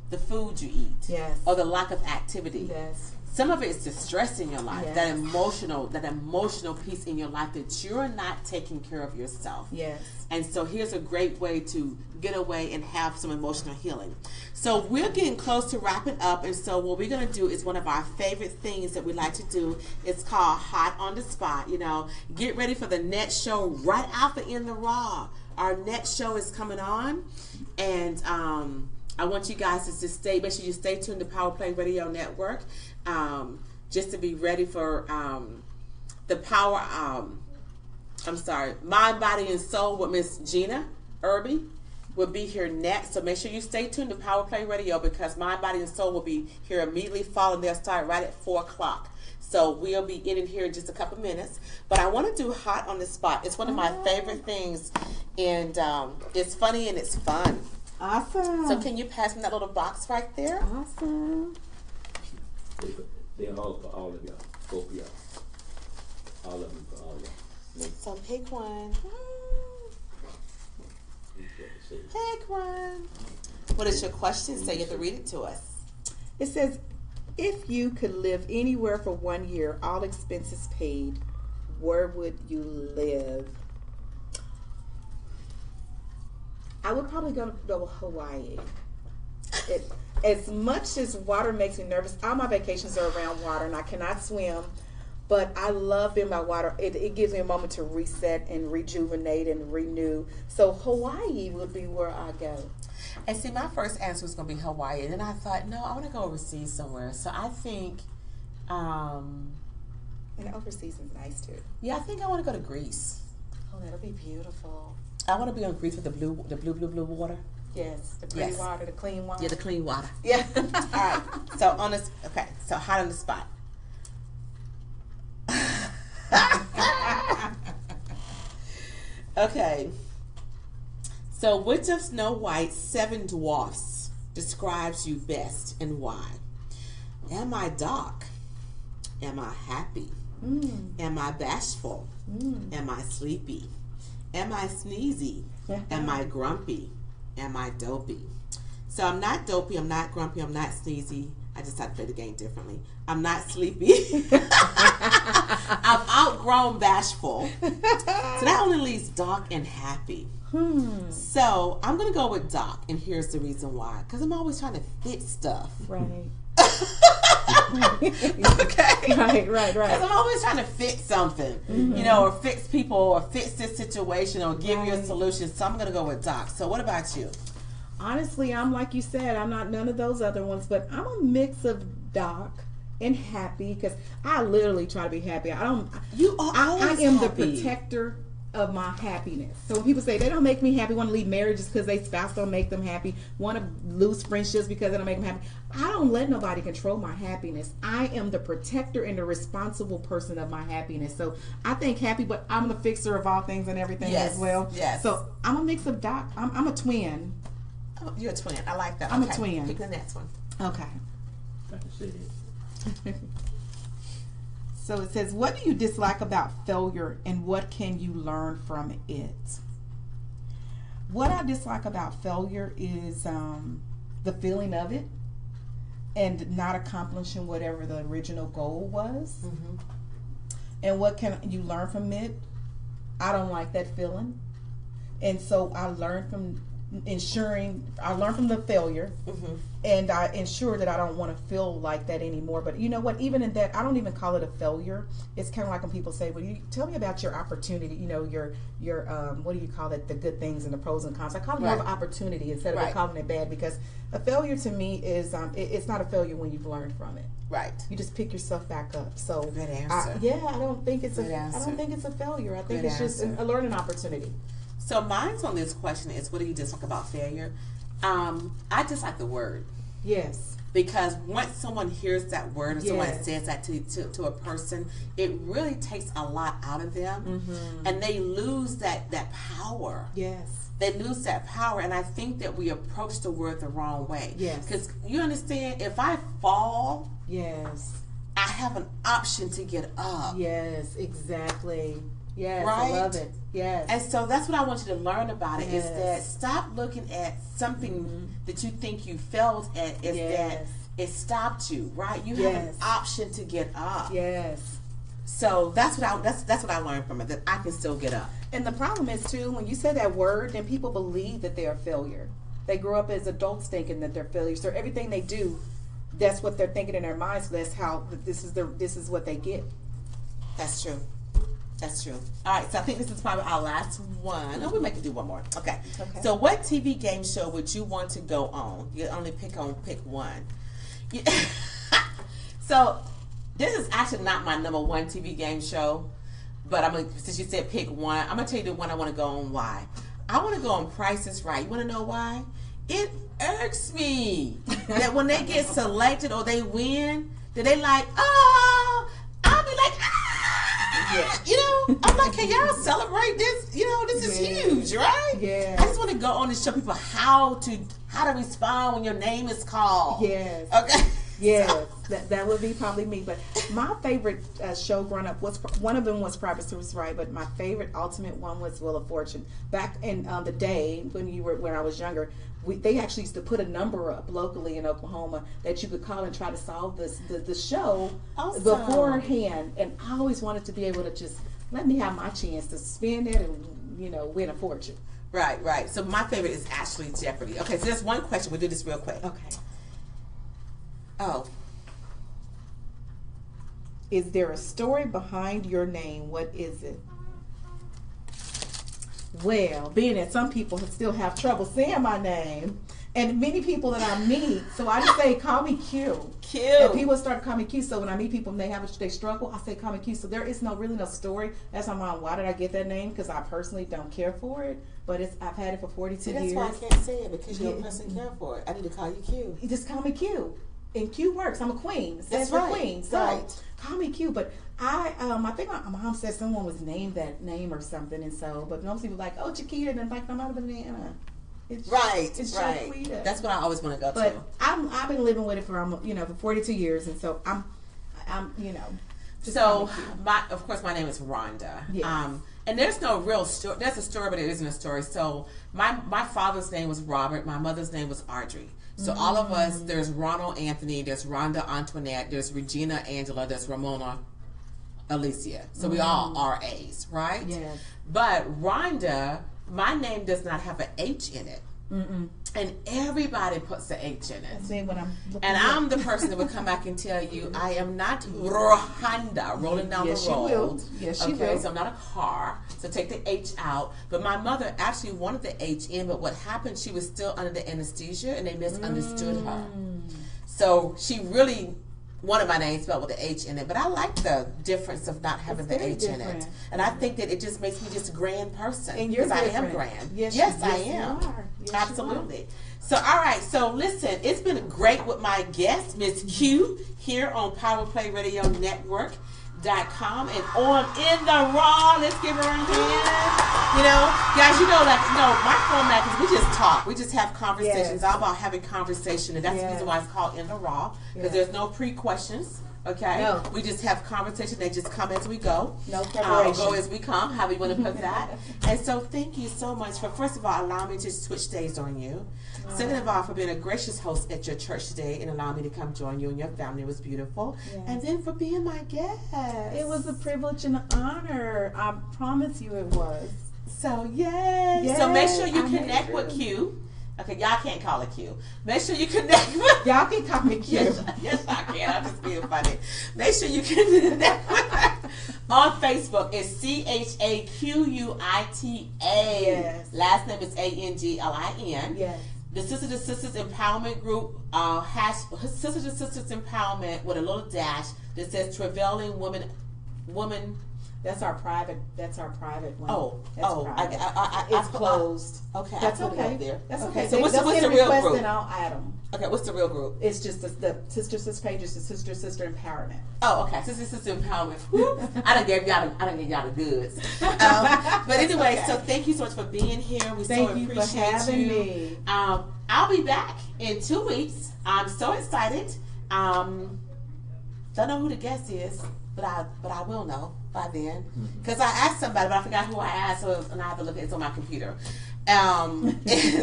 the food you eat or the lack of activity. Yes. Some of it is the stress in your life, that emotional piece in your life that you're not taking care of yourself. Yes. And so here's a great way to get away and have some emotional healing. So we're getting close to wrapping up, and so what we're going to do is one of our favorite things that we like to do. It's called Hot on the Spot. Get ready for the next show right after In the Raw. Our next show is coming on, and I want you guys to just make sure you stay tuned to Power Play Radio Network, just to be ready for the Power, Mind, Body, and Soul with Miss Gina Irby will be here next. So make sure you stay tuned to Power Play Radio, because Mind, Body, and Soul will be here immediately following. They'll start right at 4 o'clock. So we'll be in here in just a couple minutes. But I want to do Hot on the Spot. It's one of my favorite things, and it's funny and it's fun. Awesome. So can you pass me that little box right there? Awesome. They're all for all of y'all. Both of y'all. All of them for all of y'all. So pick one. Pick one. What is your question? Say you have to read it to us. It says, if you could live anywhere for 1 year, all expenses paid, where would you live? I would probably go to Hawaii. As much as water makes me nervous, all my vacations are around water, and I cannot swim, but I love being by water. It gives me a moment to reset and rejuvenate and renew. So Hawaii would be where I go. And see, my first answer was going to be Hawaii, and then I thought, no, I want to go overseas somewhere. So I think, and overseas is nice too. Yeah, I think I want to go to Greece. Oh, that'll be beautiful. I want to be on Greece with the blue water. Yes, the pretty water, the clean water. Yeah, the clean water. Yeah. All right. So so Hot on the Spot. Okay. So which of Snow White's 7 dwarfs describes you best, and why? Am I dark? Am I happy? Am I bashful? Am I sleepy? Am I sneezy? Am I grumpy? Am I dopey? So I'm not dopey, I'm not grumpy, I'm not sneezy. I just had to play the game differently. I'm not sleepy. I've outgrown bashful. So that only leaves dark and happy. So I'm going to go with dark, and here's the reason why. Because I'm always trying to fit stuff. Right. Okay. Right. Because I'm always trying to fit something, or fix people, or fix this situation, or give you a solution. So I'm going to go with dark. So what about you? Honestly, I'm like you said, I'm not none of those other ones, but I'm a mix of dark and happy, because I literally try to be happy. I am happy. The protector of my happiness. So when people say they don't make me happy, want to leave marriages because their spouse don't make them happy, want to lose friendships because they don't make them happy, I don't let nobody control my happiness. I am the protector and the responsible person of my happiness. So I think happy, but I'm the fixer of all things and everything as well. Yes. So I'm a mix of dark. I'm a twin. Oh, you're a twin. I like that. I'm a twin. Pick the next one. Okay. I can say that. So it says, what do you dislike about failure, and what can you learn from it? What I dislike about failure is the feeling of it and not accomplishing whatever the original goal was. And what can you learn from it? I don't like that feeling. And so I learned from the failure, and I ensure that I don't want to feel like that anymore. But you know what? Even in that, I don't even call it a failure. It's kind of like when people say, "Well, you tell me about your opportunity." You know, your what do you call it? The good things and the pros and cons. I call it more of an opportunity instead of calling it bad, because a failure to me is it's not a failure when you've learned from it. Right. You just pick yourself back up. So good answer. I don't think it's a failure. I think it's just a learning opportunity. So mine's on this question is, what do you dislike about failure? I dislike the word. Yes. Because once someone hears that word or someone says that to a person, it really takes a lot out of them, and they lose that power. Yes. They lose that power, and I think that we approach the word the wrong way. Yes. Because you understand, if I fall, yes, I have an option to get up. Yes, exactly. Yes, right? I love it. Yes. And so that's what I want you to learn about it, is that stop looking at something that you think you failed at is that it stopped you, right? You have an option to get up. Yes. So that's what I learned from it, that I can still get up. And the problem is too, when you say that word, then people believe that they're a failure. They grow up as adults thinking that they're failures. So everything they do, that's what they're thinking in their minds. So that's how this is what they get. That's true. That's true. All right, so I think this is probably our last one. Oh, we might do one more. Okay. So what TV game show would you want to go on? You only pick one. So this is actually not my number one TV game show, but since you said pick one, I'm gonna tell you the one I want to go on. Why? I want to go on Price is Right. You want to know why? It irks me that when they get selected or they win, that they like, oh, I'll be like, you know, I'm like, can y'all celebrate this? You know, this is huge, right? Yeah. I just want to go on and show people how to respond when your name is called. Yes. Okay. Yes, that would be probably me. But my favorite show growing up was, one of them was Price is Right, but my favorite ultimate one was Wheel of Fortune. Back in the day when I was younger, they actually used to put a number up locally in Oklahoma that you could call and try to solve the show beforehand. And I always wanted to be able to just let me have my chance to spin it and win a fortune. Right. So my favorite is actually Jeopardy. Okay, so there's one question. We'll do this real quick. Okay. Oh. Is there a story behind your name? What is it? Well, being that some people still have trouble saying my name, and many people that I meet, so I just say, call me Q. Q. And people start calling me Q. So when I meet people and they struggle, I say, call me Q. So there is really no story. That's my mom. Why did I get that name? Because I personally don't care for it. But I've had it for 42 years. That's why I can't say it, because you don't personally care for it. I need to call you Q. You just call me Q. And Q works. I'm a queen. It stands for queen. So call me Q. But I think my mom said someone was named that name or something, and so, but most people like, oh, Chaquita, and like, I'm out of banana. It's Chaquita. That's what I always want to go but to. I've been living with it for for 42 years, and so I'm just so of course my name is Ronda. Yes. And there's no real story. There's a story, but it isn't a story. So my father's name was Robert. My mother's name was Audrey. So all of us, there's Ronald Anthony, there's Rhonda Antoinette, there's Regina Angela, there's Ramona Alicia. So we all are A's, right? Yes. But Rhonda, my name does not have an H in it. And everybody puts the H in it. I'm the person that would come back and tell you, I am not Rohanda, rolling down the road. Yes, she will. So I'm not a car. So take the H out. But my mother actually wanted the H in, but what happened, she was still under the anesthesia, and they misunderstood her. So she really wanted my name spelled with the H in it, but I like the difference of not having the H in it. And I think that it just makes me just a grand person. And you're I am grand. Yes, I am. You are. Yes, absolutely. So, all right. So, listen, it's been great with my guest, Miss Q, here on Power Play Radio Network.com and on In the Raw. Let's give her a hand. Guys, my format is we just talk. We just have conversations. It's all about having conversation, and that's the reason why it's called In the Raw, because there's no pre-questions. Okay? No. We just have conversation. They just come as we go. No preparation. Go as we come, however you want to put that. And so thank you so much for, first of all, allowing me to switch days on you. Second of all, for being a gracious host at your church today and allowing me to come join you and your family. It was beautiful. Yes. And then for being my guest. Yes. It was a privilege and an honor. I promise you it was. So yay! Yes, So make sure you I made connect it with through. Q. Okay, y'all can't call it Q. Make sure you connect with. Y'all can call me cute. Yes, I can. I'm just being funny. Make sure you connect with her on Facebook. It's CHAQUITA. Yes. Last name is ANGLIN. Yes. The Sister to Sisters Empowerment Group has Sister to Sisters Empowerment with a little dash that says Travailing Woman. That's our private one. Oh, That's oh, private. it's closed. Okay, That's I put it okay. up there. That's Okay, okay. so what's They'll the send a real request group? and I'll add them. Okay, what's the real group? It's just the Sister page is the Sister Empowerment. Oh, okay. Sister Empowerment. Whoop. I done gave y'all the goods. But anyway, Okay. so thank you so much for being here. We Thank so you for appreciate having you. me. I'll be back in 2 weeks. I'm so excited. Don't know who the guest is, but I will know by then because I asked somebody, but I forgot who I asked, and I have to look at it on my computer.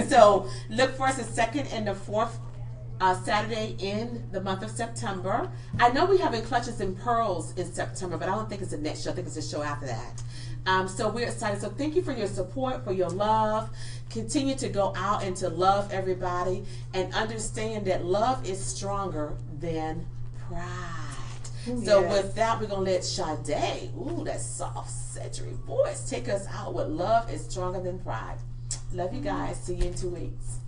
So look for us the 2nd and the 4th Saturday in the month of September. I know we having Clutches and Pearls in September, but I don't think it's the next show. I think it's the show after that. So we're excited. So thank you for your support, for your love. Continue to go out and to love everybody and understand that love is stronger than pride. So Yes. with that, we're going to let Sade, that soft, sultry voice, take us out with love is stronger than pride. Love you guys. See you in 2 weeks.